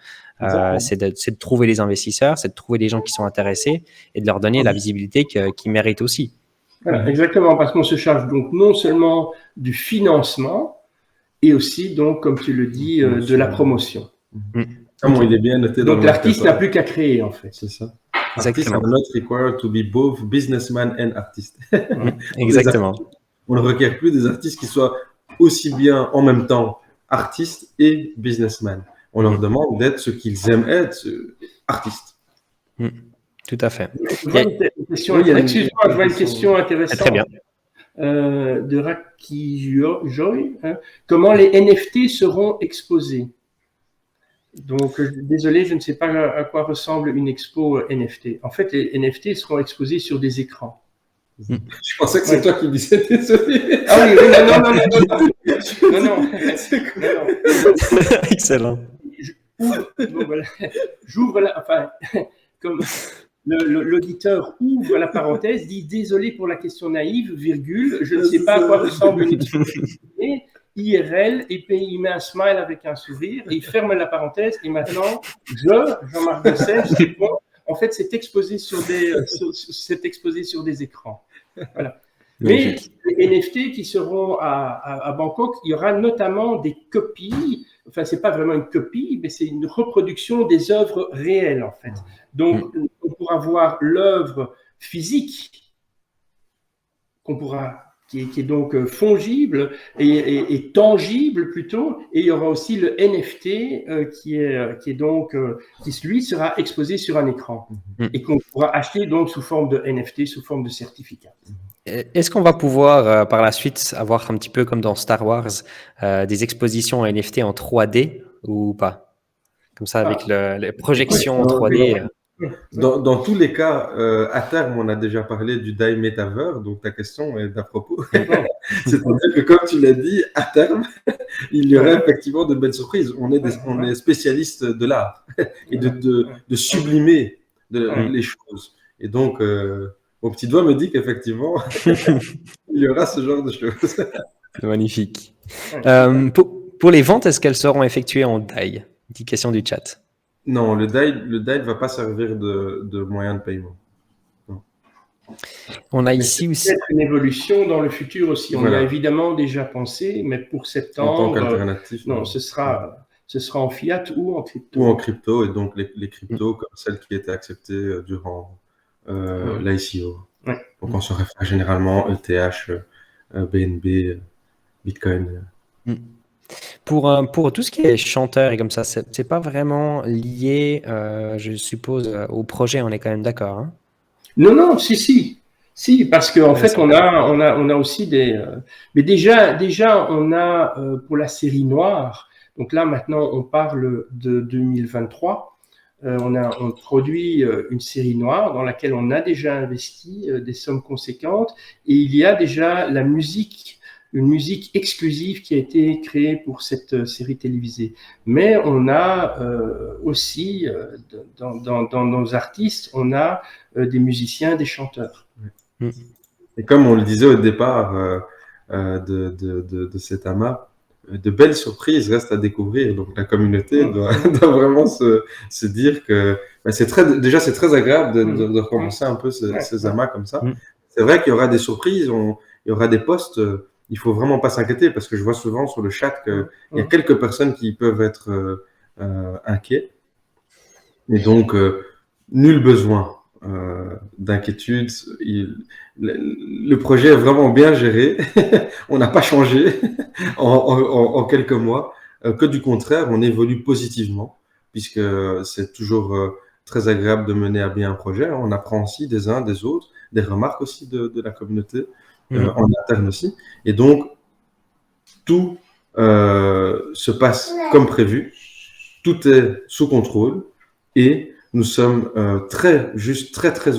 A: C'est de trouver les investisseurs, c'est de trouver les gens qui sont intéressés et de leur donner la visibilité qu'ils méritent aussi.
C: Voilà, exactement, parce qu'on se charge donc non seulement du financement et aussi donc, comme tu le dis, de la promotion.
B: Bon, il est bien noté.
C: Donc l'artiste n'a plus qu'à créer, en fait.
B: C'est ça. Artists are not required to be both businessman and artist.
A: Exactement.
B: On ne requiert plus des artistes qui soient aussi bien en même temps artistes et businessman. On leur demande d'être ce qu'ils aiment être, artistes.
A: Tout à fait.
C: Je vois une question intéressante.
A: Très bien.
C: De Raki Joy. Comment les NFT seront exposés? Donc, désolé, je ne sais pas à quoi ressemble une expo NFT. En fait, les NFT seront exposés sur des écrans.
B: Je pensais que c'est toi qui disais désolé.
C: Ah oui, non.
A: Excellent.
C: J'ouvre comme l'auditeur ouvre la parenthèse, dit désolé pour la question naïve, virgule, je ne sais pas à quoi ressemble une expo NFT. IRL, et puis il met un smile avec un sourire, et il ferme la parenthèse, et maintenant, Jean-Marc Dessel, je réponds, en fait, c'est exposé sur des écrans. Voilà. Mais les NFT qui seront à Bangkok, il y aura notamment des copies, enfin, c'est pas vraiment une copie, mais c'est une reproduction des œuvres réelles, en fait. Donc, on pourra voir l'œuvre physique qui est donc fongible et tangible plutôt, et il y aura aussi le NFT qui lui sera exposé sur un écran et qu'on pourra acheter donc sous forme de NFT, sous forme de certificat.
A: Est-ce qu'on va pouvoir par la suite avoir un petit peu comme dans Star Wars des expositions NFT en 3D ou pas? Comme ça avec les projections en 3D.
B: Dans tous les cas, à terme, on a déjà parlé du DAI Metaverse, donc ta question est d'à propos. C'est-à-dire que, comme tu l'as dit, à terme, il y aurait effectivement de belles surprises. On est spécialiste de l'art et de sublimer les choses. Et donc, mon petit doigt me dit qu'effectivement, il y aura ce genre de choses.
A: C'est magnifique. Pour les ventes, est-ce qu'elles seront effectuées en DAI? Petite question du chat.
B: Non, le DAI ne va pas servir de moyen de paiement. Non.
A: On a
C: Mais
A: ici
C: c'est
A: aussi.
C: peut-être une évolution dans le futur aussi. On y
B: Voilà.
C: a évidemment déjà pensé, mais pour
B: En tant
C: septembre,
B: qu'alternative.
C: non, ce sera en fiat ou en crypto.
B: Ou en crypto, et donc les cryptos comme celles qui étaient acceptées durant l'ICO.
C: Ouais.
B: Donc on se réfère généralement ETH, BNB, Bitcoin.
A: Pour tout ce qui est chanteur et comme ça, c'est pas vraiment lié, je suppose, au projet, on est quand même d'accord, hein?
C: Non, non, si, parce qu'en
A: Ouais,
C: fait,
A: c'est
C: on
A: vrai.
C: a aussi des. Mais déjà, on a pour la série noire. Donc là, maintenant, on parle de 2023. On produit une série noire dans laquelle on a déjà investi des sommes conséquentes et il y a déjà une musique exclusive qui a été créée pour cette série télévisée. Mais on a aussi, dans nos artistes, on a des musiciens, des chanteurs.
B: Et comme on le disait au départ de cet amas, de belles surprises restent à découvrir. Donc la communauté doit vraiment se dire que bah, c'est très agréable de recommencer un peu ces amas comme ça. C'est vrai qu'il y aura des surprises, il y aura des posts. Il faut vraiment pas s'inquiéter parce que je vois souvent sur le chat qu'il y a quelques personnes qui peuvent être inquiets. Et donc, nul besoin d'inquiétude. Le projet est vraiment bien géré. On n'a pas changé en quelques mois. Que du contraire, on évolue positivement, puisque c'est toujours très agréable de mener à bien un projet. On apprend aussi des uns des autres, des remarques aussi de la communauté, en interne aussi. Et donc, tout se passe comme prévu. Tout est sous contrôle et nous sommes très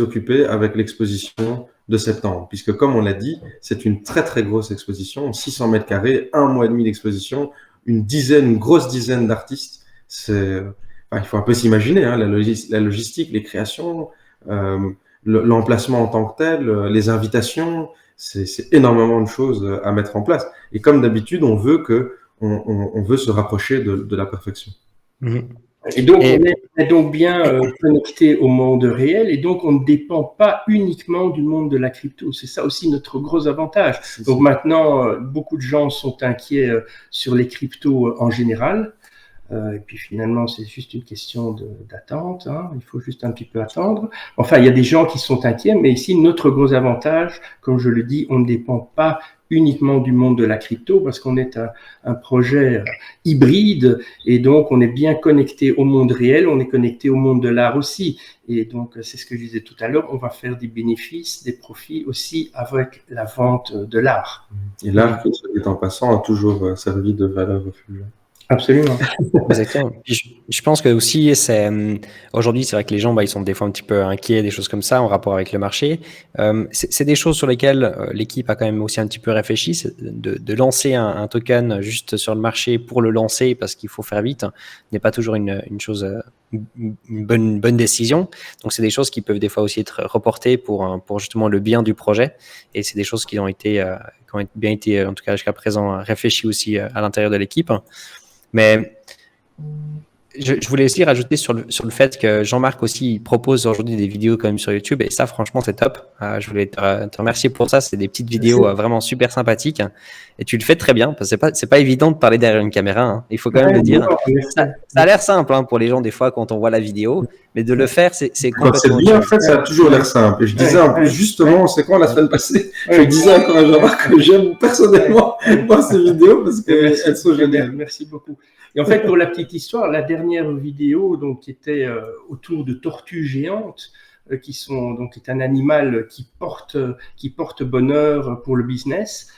B: occupés avec l'exposition de septembre, puisque comme on l'a dit, c'est une très grosse exposition, 600 mètres carrés, 1 mois et demi d'exposition, une grosse dizaine d'artistes. Il faut un peu s'imaginer hein, la logistique, les créations, l'emplacement en tant que tel, les invitations, c'est énormément de choses à mettre en place. Et comme d'habitude, on veut se rapprocher de la perfection.
C: Et donc, on est donc bien connecté au monde réel et donc on ne dépend pas uniquement du monde de la crypto. C'est ça aussi notre gros avantage. Donc maintenant, beaucoup de gens sont inquiets sur les cryptos en général. Et puis finalement, c'est juste une question d'attente. Hein. Il faut juste un petit peu attendre. Enfin, il y a des gens qui sont inquiets, mais ici, notre gros avantage, comme je le dis, on ne dépend pas uniquement du monde de la crypto parce qu'on est un projet hybride et donc on est bien connecté au monde réel, on est connecté au monde de l'art aussi. Et donc, c'est ce que je disais tout à l'heure, on va faire des bénéfices, des profits aussi avec la vente de l'art.
B: Et l'art, en passant, a toujours servi de valeur refuge.
C: Absolument.
A: Exactement. Je pense que aussi, aujourd'hui, c'est vrai que les gens, ils sont des fois un petit peu inquiets, des choses comme ça, en rapport avec le marché. C'est des choses sur lesquelles l'équipe a quand même aussi un petit peu réfléchi, c'est de lancer un token juste sur le marché pour le lancer, parce qu'il faut faire vite, n'est pas toujours une chose, une bonne décision. Donc, c'est des choses qui peuvent des fois aussi être reportées pour justement le bien du projet. Et c'est des choses qui ont bien été, en tout cas jusqu'à présent, réfléchies aussi à l'intérieur de l'équipe. Mais je voulais aussi rajouter sur le fait que Jean-Marc aussi propose aujourd'hui des vidéos quand même sur YouTube et ça franchement c'est top. Je voulais te remercier pour ça, c'est des petites vidéos vraiment super sympathiques et tu le fais très bien parce que c'est pas évident de parler derrière une caméra, hein. Il faut quand même le dire. Ça a l'air simple hein, pour les gens des fois quand on voit la vidéo, mais de le faire c'est complètement.
B: Quand c'est bien fait, ça a toujours l'air simple. Et je disais en plus justement, c'est quand la semaine passée, je disais encore à Jean-Marc que j'aime personnellement voir ces vidéos parce qu'elles sont géniales.
C: Merci beaucoup. Et en fait, pour la petite histoire, la dernière vidéo donc, qui était autour de tortues géantes, qui est un animal qui porte bonheur pour le business,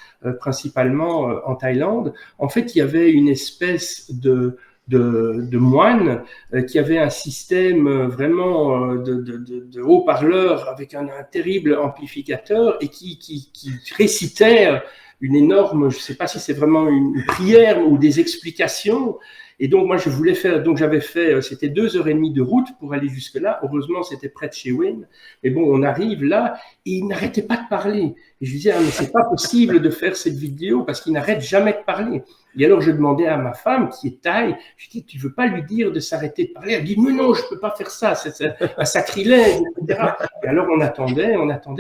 C: principalement en Thaïlande. En fait, il y avait une espèce de moine qui avait un système vraiment de haut-parleur avec un terrible amplificateur et qui récitait une énorme, je ne sais pas si c'est vraiment une prière ou des explications. Et donc, moi, j'avais fait, c'était 2h30 de route pour aller jusque-là. Heureusement, c'était près de chez Wayne. Mais bon, on arrive là et il n'arrêtait pas de parler. Et je disais, mais c'est pas possible de faire cette vidéo parce qu'il n'arrête jamais de parler. Et alors, je demandais à ma femme, qui est thaï, je dis, tu veux pas lui dire de s'arrêter de parler? Elle dit, mais non, je peux pas faire ça, c'est un sacrilège, etc. Et alors on attendait,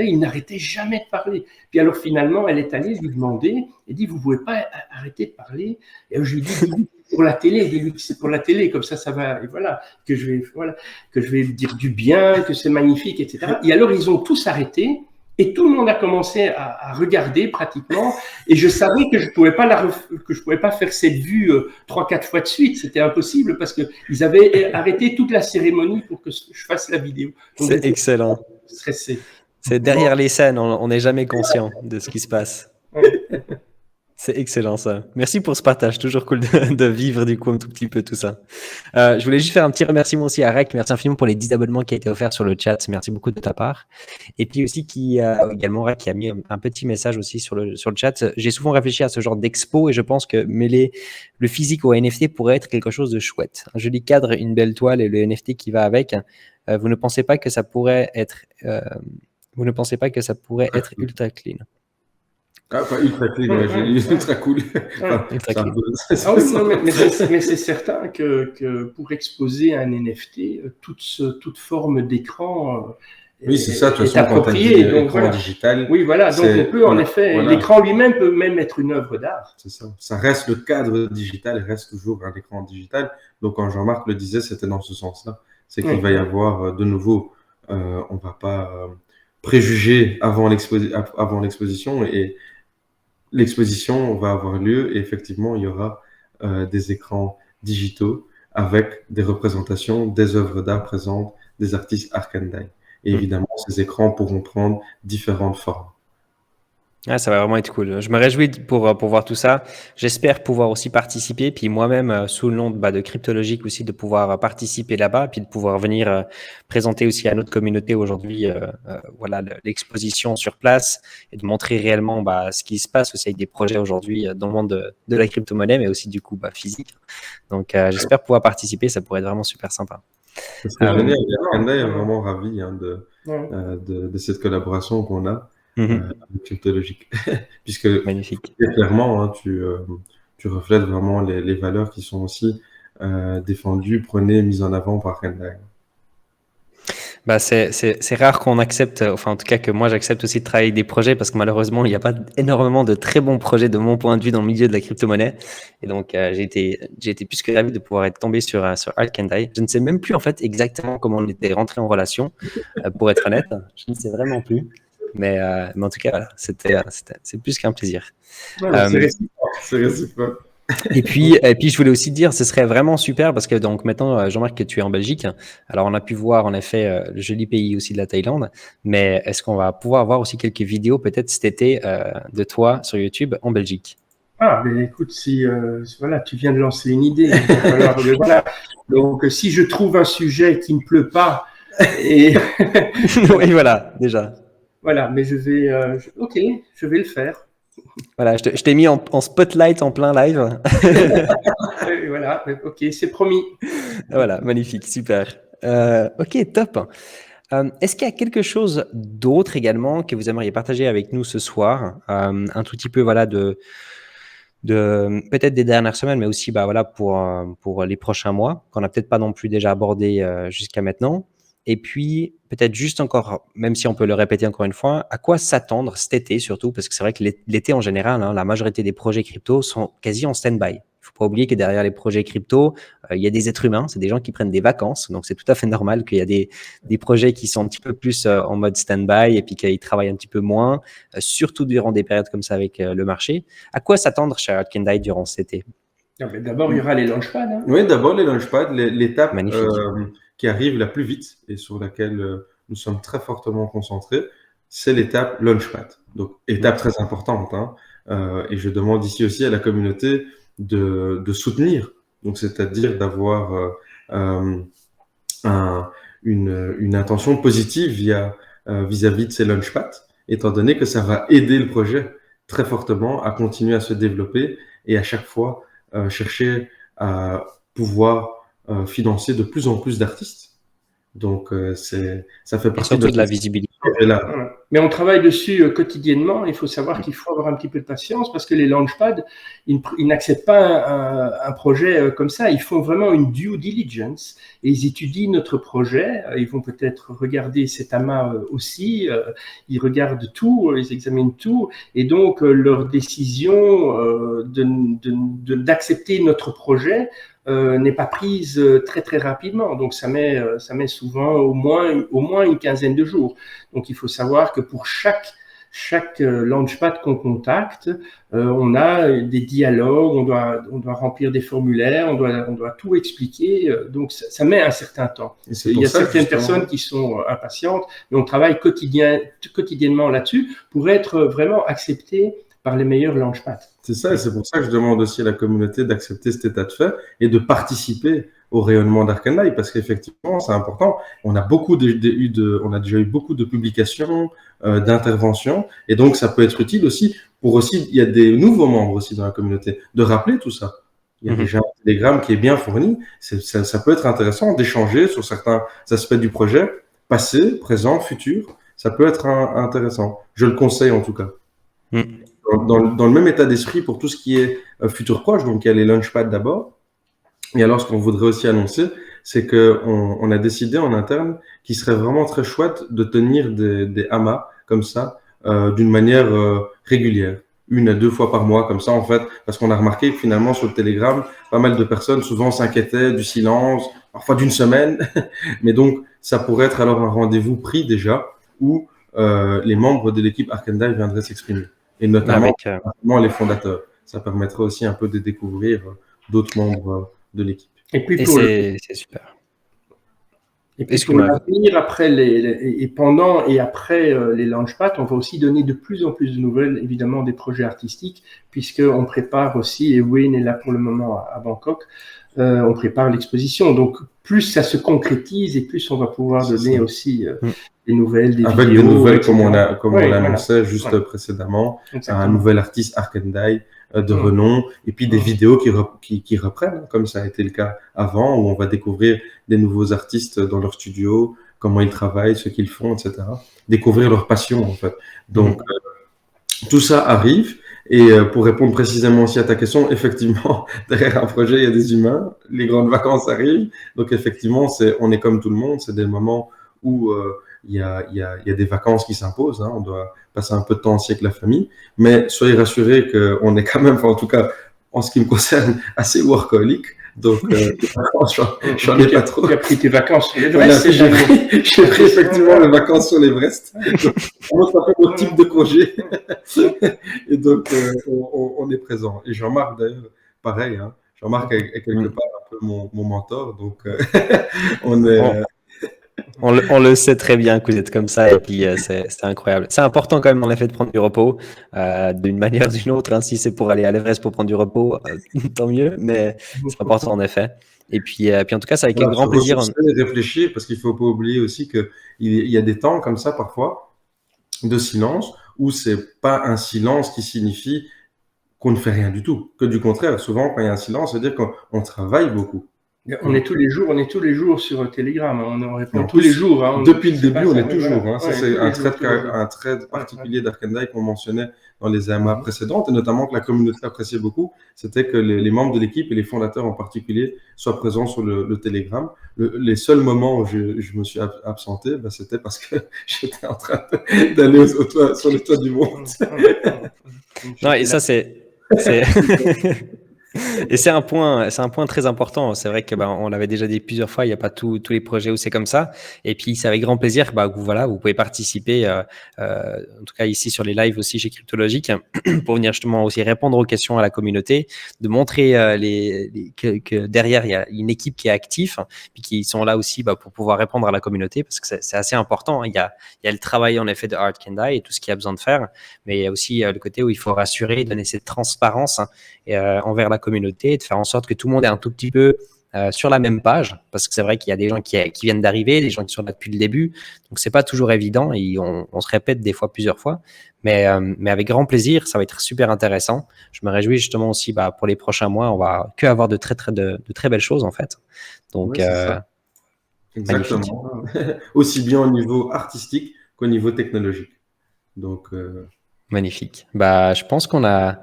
C: il n'arrêtait jamais de parler. Puis alors finalement, elle est allée lui demander, elle dit, vous pouvez pas arrêter de parler. Et je lui dis, dis-lui pour la télé, dis-lui que c'est pour la télé, comme ça va, et voilà, que je vais dire du bien, que c'est magnifique, etc. Et alors ils ont tous arrêté. Et tout le monde a commencé à regarder pratiquement, et je savais que je pouvais pas faire cette vue 3-4 fois de suite, c'était impossible parce que ils avaient arrêté toute la cérémonie pour que je fasse la vidéo.
A: C'est excellent.
C: Stressé.
A: C'est derrière les scènes, on n'est jamais conscient de ce qui se passe. C'est excellent ça. Merci pour ce partage, toujours cool de vivre du coup un tout petit peu tout ça. Je voulais juste faire un petit remerciement aussi à Rec, merci infiniment pour les 10 abonnements qui a été offerts sur le chat, merci beaucoup de ta part. Et puis aussi également Rec qui a mis un petit message aussi sur le chat. J'ai souvent réfléchi à ce genre d'expo et je pense que mêler le physique au NFT pourrait être quelque chose de chouette. Un joli cadre, une belle toile et le NFT qui va avec. Vous ne pensez pas que ça pourrait être ultra clean?
B: Ah, pas ultra clean, ouais, j'ai dit ultra cool.
C: Mais c'est certain que pour exposer un NFT, toute forme d'écran
B: oui, c'est ça, de toute
C: est
B: façon,
C: appropriée.
B: Donc, l'écran digital.
C: Oui, voilà, donc on peut en effet, l'écran lui-même peut même être une œuvre d'art.
B: C'est ça. Ça reste le cadre digital, il reste toujours un écran digital. Donc, quand Jean-Marc le disait, c'était dans ce sens-là. C'est qu'il va y avoir de nouveau, on va pas préjuger avant l'exposition et l'exposition va avoir lieu et effectivement, il y aura des écrans digitaux avec des représentations des œuvres d'art présentes des artistes Arcandai. Et évidemment, ces écrans pourront prendre différentes formes.
A: Ah, ça va vraiment être cool. Je me réjouis pour voir tout ça. J'espère pouvoir aussi participer, puis moi-même, sous le nom de Cryptologique aussi, de pouvoir participer là-bas, puis de pouvoir venir présenter aussi à notre communauté aujourd'hui voilà, l'exposition sur place et de montrer réellement ce qui se passe aussi avec des projets aujourd'hui dans le monde de la crypto-monnaie, mais aussi du coup physique. Donc, j'espère pouvoir participer. Ça pourrait être vraiment super sympa.
B: Ce serait génial. Arcandai est vraiment ravi de cette collaboration qu'on a. Cryptologique, puisque
A: magnifique.
B: Clairement, hein, tu reflètes vraiment les valeurs qui sont aussi défendues, prônées, mises en avant par Arcandai.
A: C'est rare qu'on accepte, enfin en tout cas que moi j'accepte aussi de travailler avec des projets parce que malheureusement il n'y a pas énormément de très bons projets de mon point de vue dans le milieu de la crypto-monnaie. Et donc j'ai été plus que ravi de pouvoir être tombé sur Arcandai. Je ne sais même plus en fait exactement comment on était rentré en relation, pour être honnête. Je ne sais vraiment plus. Mais en tout cas, voilà, c'est plus qu'un plaisir.
B: C'est réciproque.
A: Et puis, je voulais aussi te dire, ce serait vraiment super parce que donc maintenant, Jean-Marc, que tu es en Belgique. Alors, on a pu voir en effet le joli pays aussi de la Thaïlande. Mais est-ce qu'on va pouvoir voir aussi quelques vidéos peut-être cet été de toi sur YouTube en Belgique?
C: Ah, mais écoute, si voilà, tu viens de lancer une idée. Voilà. Donc, si je trouve un sujet qui ne pleut pas et
A: oui, voilà, déjà.
C: Voilà, mais je vais le faire.
A: Voilà, je t'ai mis en spotlight en plein live.
C: Voilà, ok, c'est promis.
A: Voilà, magnifique, super. Ok, top. Est-ce qu'il y a quelque chose d'autre également que vous aimeriez partager avec nous ce soir? Un tout petit peu, voilà, de peut-être des dernières semaines, mais aussi, voilà, pour les prochains mois, qu'on n'a peut-être pas non plus déjà abordé jusqu'à maintenant. Et puis, peut-être juste encore, même si on peut le répéter encore une fois, à quoi s'attendre cet été surtout, parce que c'est vrai que l'été en général, hein, la majorité des projets crypto sont quasi en stand-by. Il ne faut pas oublier que derrière les projets crypto, il y a des êtres humains, c'est des gens qui prennent des vacances, donc c'est tout à fait normal qu'il y a des projets qui sont un petit peu plus en mode stand-by et puis qu'ils travaillent un petit peu moins, surtout durant des périodes comme ça avec le marché. À quoi s'attendre chez Arcandai durant cet été?
C: D'abord, il y aura les launchpads. Hein.
B: Oui, d'abord les launchpads, l'étape qui arrive la plus vite et sur laquelle nous sommes très fortement concentrés, c'est l'étape launchpad. Donc, étape très importante. Hein, et je demande ici aussi à la communauté de soutenir. Donc, c'est-à-dire d'avoir une intention positive vis-à-vis de ces launchpads, étant donné que ça va aider le projet très fortement à continuer à se développer et à chaque fois chercher à pouvoir financer de plus en plus d'artistes. Donc, ça fait partie
A: de la visibilité.
B: Là.
C: Mais on travaille dessus quotidiennement. Il faut savoir qu'il faut avoir un petit peu de patience parce que les launchpads, ils n'acceptent pas un projet comme ça. Ils font vraiment une due diligence et ils étudient notre projet. Ils vont peut-être regarder cet amas aussi. Ils regardent tout, ils examinent tout. Et donc, leur décision d'accepter notre projet n'est pas prise très très rapidement. Donc ça met souvent au moins une quinzaine de jours. Donc il faut savoir que pour chaque launchpad qu'on contacte, on a des dialogues, on doit remplir des formulaires, on doit tout expliquer. Donc ça met un certain temps. Il y a certaines personnes qui sont impatientes, mais on travaille quotidiennement là-dessus pour être vraiment accepté par les meilleurs launchpads.
B: C'est ça, et c'est pour ça que je demande aussi à la communauté d'accepter cet état de fait et de participer au rayonnement d'Arkandai, parce qu'effectivement, c'est important. On a déjà eu beaucoup de publications, d'interventions, et donc ça peut être utile aussi il y a des nouveaux membres aussi dans la communauté, de rappeler tout ça. Il y a déjà un télégramme qui est bien fourni. Ça peut être intéressant d'échanger sur certains aspects du projet, passé, présent, futur. Ça peut être intéressant. Je le conseille en tout cas. Dans le même état d'esprit pour tout ce qui est futur proche, donc il y a les launchpads d'abord. Et alors, ce qu'on voudrait aussi annoncer, c'est qu'on a décidé en interne qu'il serait vraiment très chouette de tenir des amas comme ça, d'une manière régulière, 1 à 2 fois par mois, comme ça en fait, parce qu'on a remarqué que finalement sur le Telegram, pas mal de personnes souvent s'inquiétaient du silence, parfois d'une semaine, mais donc ça pourrait être alors un rendez-vous pris déjà où les membres de l'équipe Arkandai viendraient s'exprimer. Et notamment les fondateurs. Ça permettrait aussi un peu de découvrir d'autres membres de l'équipe.
A: Et puis c'est super.
C: Et puis pour l'avenir, pendant et après les launchpads, on va aussi donner de plus en plus de nouvelles, évidemment, des projets artistiques, puisqu'on prépare aussi, et Wayne est là pour le moment à Bangkok, on prépare l'exposition. Donc, plus ça se concrétise et plus on va pouvoir donner aussi des nouvelles, des vidéos.
B: Avec des nouvelles, comme on l'annonçait juste précédemment, un nouvel artiste Arkandai de renom, et puis des vidéos qui reprennent, comme ça a été le cas avant, où on va découvrir des nouveaux artistes dans leur studio, comment ils travaillent, ce qu'ils font, etc. Découvrir leur passion, en fait. Donc, tout ça arrive. Et pour répondre précisément aussi à ta question, effectivement, derrière un projet, il y a des humains. Les grandes vacances arrivent. Donc, effectivement, on est comme tout le monde. C'est des moments où il y a des vacances qui s'imposent. Hein. On doit passer un peu de temps aussi avec la famille. Mais soyez rassurés qu'on est quand même, en tout cas, en ce qui me concerne, assez workaholic. Donc, j'en ai pas trop.
C: Tu as pris tes vacances sur
B: l'Everest. J'ai pris effectivement les vacances sur l'Everest. On s'appelle au type de congé. Et donc, on est présent. Et Jean-Marc, d'ailleurs, pareil. Hein. Jean-Marc est quelque part un peu mon mentor. Donc, on est...
A: On le sait très bien que vous êtes comme ça, et puis c'est incroyable. C'est important quand même en effet de prendre du repos d'une manière ou d'une autre. Hein. Si c'est pour aller à l'Everest pour prendre du repos, tant mieux, mais c'est important en effet. Et puis en tout cas, c'est avec grand plaisir.
B: Réfléchir, parce qu'il ne faut pas oublier aussi qu'il y a des temps comme ça parfois de silence où c'est pas un silence qui signifie qu'on ne fait rien du tout. Que du contraire, souvent quand il y a un silence, ça veut dire qu'on travaille beaucoup.
C: On est tous les jours sur Telegram, on répond tous les jours. Hein,
B: depuis le début, on est toujours. Hein, ça, c'est un trait particulier d'Arkandai qu'on mentionnait dans les AMA précédentes, et notamment que la communauté appréciait beaucoup, c'était que les membres de l'équipe et les fondateurs en particulier soient présents sur le Telegram. Les seuls moments où je me suis absenté, c'était parce que j'étais en train d'aller sur le toit du monde.
A: Non, et ça, c'est... Et c'est un point très important. C'est vrai que on l'avait déjà dit plusieurs fois, il n'y a pas tous les projets où c'est comme ça. Et puis c'est avec grand plaisir que vous pouvez participer, en tout cas ici sur les lives aussi chez Cryptologique, pour venir justement aussi répondre aux questions à la communauté, de montrer que derrière il y a une équipe qui est active, puis qui sont là aussi pour pouvoir répondre à la communauté, parce que c'est assez important. Hein. Il y a le travail en effet de Arkandai et tout ce qu'il y a besoin de faire, mais il y a aussi le côté où il faut rassurer, donner cette transparence envers la communauté, de faire en sorte que tout le monde est un tout petit peu sur la même page, parce que c'est vrai qu'il y a des gens qui viennent d'arriver, des gens qui sont là depuis le début, donc c'est pas toujours évident, et on se répète des fois plusieurs fois, mais avec grand plaisir, ça va être super intéressant. Je me réjouis justement aussi pour les prochains mois, on va que avoir de très belles choses en fait. Donc
B: oui, exactement. Aussi bien au niveau artistique qu'au niveau technologique. Donc,
A: Magnifique. Bah, je pense qu'on a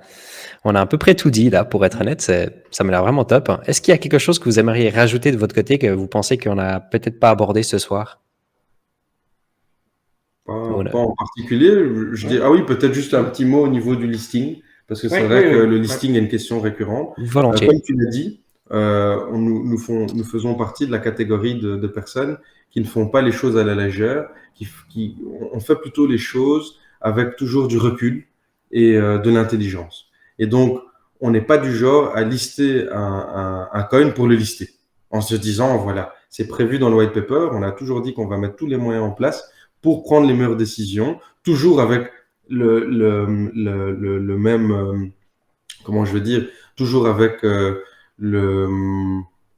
A: à peu près tout dit là, pour être honnête. Ça m'a l'air vraiment top. Est-ce qu'il y a quelque chose que vous aimeriez rajouter de votre côté que vous pensez qu'on n'a peut-être pas abordé ce soir?
B: pas en particulier. Je dis, ah oui, peut-être juste un petit mot au niveau du listing, parce que c'est vrai que le listing est une question récurrente.
A: Volontiers.
B: Comme tu l'as dit, nous faisons partie de la catégorie de personnes qui ne font pas les choses à la légère, on fait plutôt les choses avec toujours du recul et de l'intelligence. Et donc, on n'est pas du genre à lister un coin pour le lister, en se disant, voilà, c'est prévu dans le white paper, on a toujours dit qu'on va mettre tous les moyens en place pour prendre les meilleures décisions, toujours avec le même, comment je veux dire, toujours avec le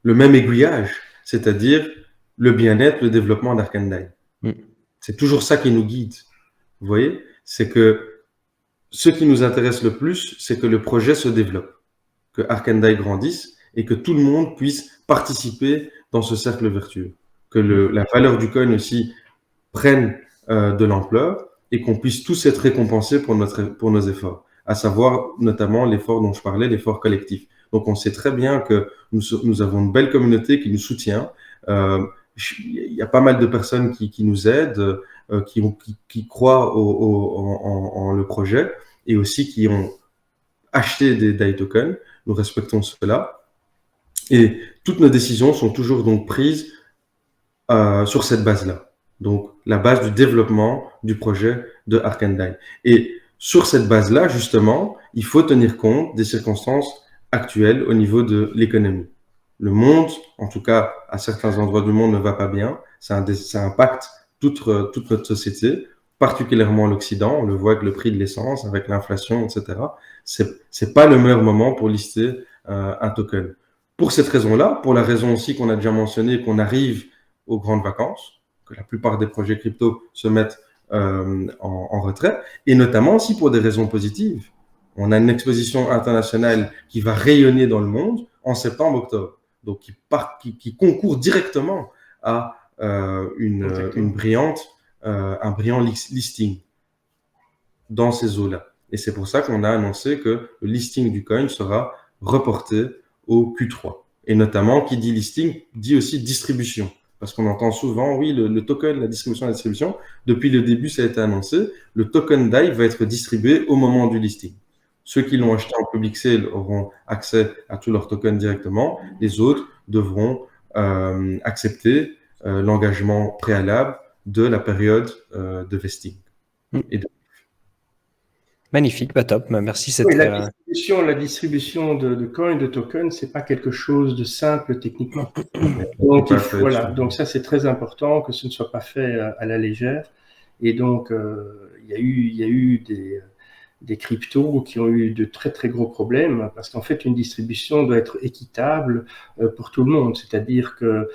B: même aiguillage, c'est-à-dire le bien-être, le développement d'Arkandai. C'est toujours ça qui nous guide. Vous voyez, c'est que ce qui nous intéresse le plus, c'est que le projet se développe, que Arkandai grandisse et que tout le monde puisse participer dans ce cercle vertueux, que la valeur du coin aussi prenne de l'ampleur et qu'on puisse tous être récompensés pour nos efforts, à savoir notamment l'effort dont je parlais, l'effort collectif. Donc on sait très bien que nous avons une belle communauté qui nous soutient. Il y a pas mal de personnes qui nous aident, qui croient en le projet et aussi qui ont acheté des DAI tokens. Nous respectons cela. Et toutes nos décisions sont toujours donc prises sur cette base-là. Donc, la base du développement du projet de Arkandai. Et sur cette base-là, justement, il faut tenir compte des circonstances actuelles au niveau de l'économie. Le monde, en tout cas, à certains endroits du monde, ne va pas bien. Ça impacte toute notre société, particulièrement l'Occident. On le voit avec le prix de l'essence, avec l'inflation, etc. C'est pas le meilleur moment pour lister un token. Pour cette raison-là, pour la raison aussi qu'on a déjà mentionné, qu'on arrive aux grandes vacances, que la plupart des projets crypto se mettent en retrait, et notamment aussi pour des raisons positives. On a une exposition internationale qui va rayonner dans le monde en septembre-octobre, donc qui concourt directement à un brillant listing dans ces eaux-là. Et c'est pour ça qu'on a annoncé que le listing du coin sera reporté au Q3. Et notamment, qui dit listing, dit aussi distribution. Parce qu'on entend souvent, oui, le token, la distribution et la distribution. Depuis le début, ça a été annoncé. Le token DAI va être distribué au moment du listing. Ceux qui l'ont acheté en public sale auront accès à tous leurs tokens directement. Les autres devront accepter l'engagement préalable de la période de vesting.
A: Magnifique, bah top, merci.
C: Oui, la distribution de coins, de tokens, c'est pas quelque chose de simple techniquement. Donc, donc ça c'est très important que ce ne soit pas fait à la légère. Et donc il y a eu des cryptos qui ont eu de très très gros problèmes parce qu'en fait une distribution doit être équitable pour tout le monde. C'est-à-dire que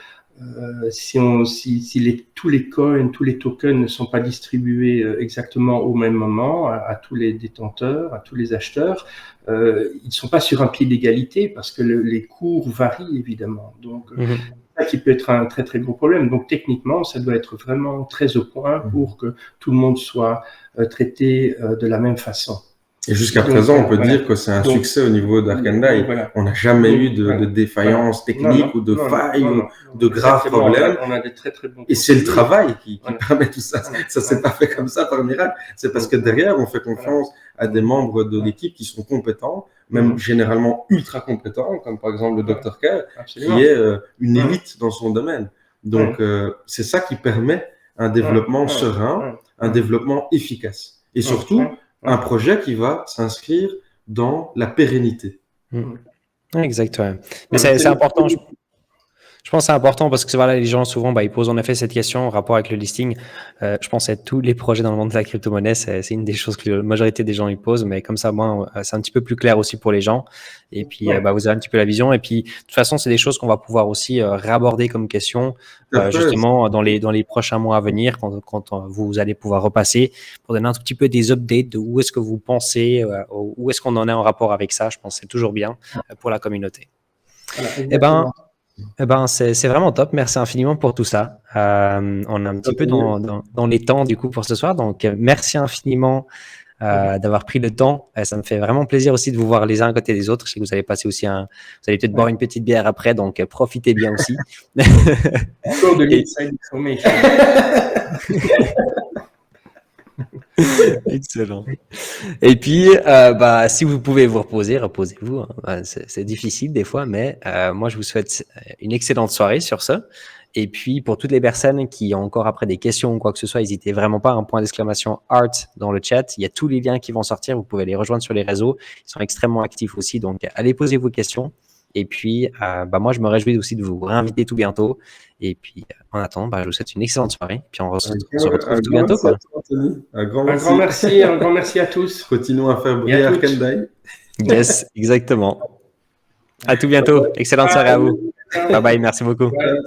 C: si tous les coins, tous les tokens ne sont pas distribués exactement au même moment à tous les détenteurs, à tous les acheteurs, ils ne sont pas sur un pied d'égalité parce que les cours varient évidemment. Donc, c'est ça qui peut être un très très gros problème. Donc, techniquement, ça doit être vraiment très au point pour que tout le monde soit traité de la même façon.
B: Et jusqu'à présent, on peut dire que c'est un succès au niveau d'Arkandai. On n'a jamais eu de défaillance technique ou de faille ou de graves problèmes.
C: On a des très, très bons
B: et c'est le travail qui permet tout ça. Ça s'est pas fait comme ça par miracle. C'est parce que derrière, on fait confiance à des membres de l'équipe qui sont compétents, même généralement ultra compétents, comme par exemple le Dr Kerr, qui est une élite dans son domaine. Donc, c'est ça qui permet un développement serein, un développement efficace. Et surtout, un projet qui va s'inscrire dans la pérennité.
A: Exactement. Mais c'est important. Je pense que c'est important parce que voilà, les gens souvent ils posent en effet cette question en rapport avec le listing. Je pense que tous les projets dans le monde de la crypto-monnaie, c'est une des choses que la majorité des gens ils posent, mais comme ça, moi, c'est un petit peu plus clair aussi pour les gens. Et puis, vous avez un petit peu la vision. Et puis, de toute façon, c'est des choses qu'on va pouvoir aussi réaborder comme question justement dans les prochains mois à venir, quand vous allez pouvoir repasser pour donner un tout petit peu des updates de où est-ce que vous pensez, où est-ce qu'on en est en rapport avec ça. Je pense que c'est toujours bien pour la communauté.
C: Voilà,
A: Eh ben, c'est vraiment top. Merci infiniment pour tout ça. On est un petit peu dans les temps du coup pour ce soir. Donc, merci infiniment d'avoir pris le temps. Ça me fait vraiment plaisir aussi de vous voir les uns à côté des autres. Je sais que vous allez passer aussi vous allez peut-être boire une petite bière après, donc profitez bien aussi.
C: Encore de l'inside information.
A: Excellent. Et puis, si vous pouvez vous reposer, reposez-vous. Hein. C'est difficile des fois, mais moi, je vous souhaite une excellente soirée sur ça. Et puis, pour toutes les personnes qui ont encore après des questions ou quoi que ce soit, n'hésitez vraiment pas, un point d'exclamation art dans le chat. Il y a tous les liens qui vont sortir. Vous pouvez les rejoindre sur les réseaux. Ils sont extrêmement actifs aussi. Donc, allez poser vos questions. Et puis, moi, je me réjouis aussi de vous réinviter tout bientôt. Et puis, en attendant, je vous souhaite une excellente soirée. Puis, on se retrouve tout bientôt. Quoi.
B: Un grand merci.
C: Un grand merci à tous.
B: Continuons à faire briller Arkandai.
A: Yes, exactement. À tout bientôt. Excellente soirée à vous. Bye bye. Merci beaucoup.
C: Bye.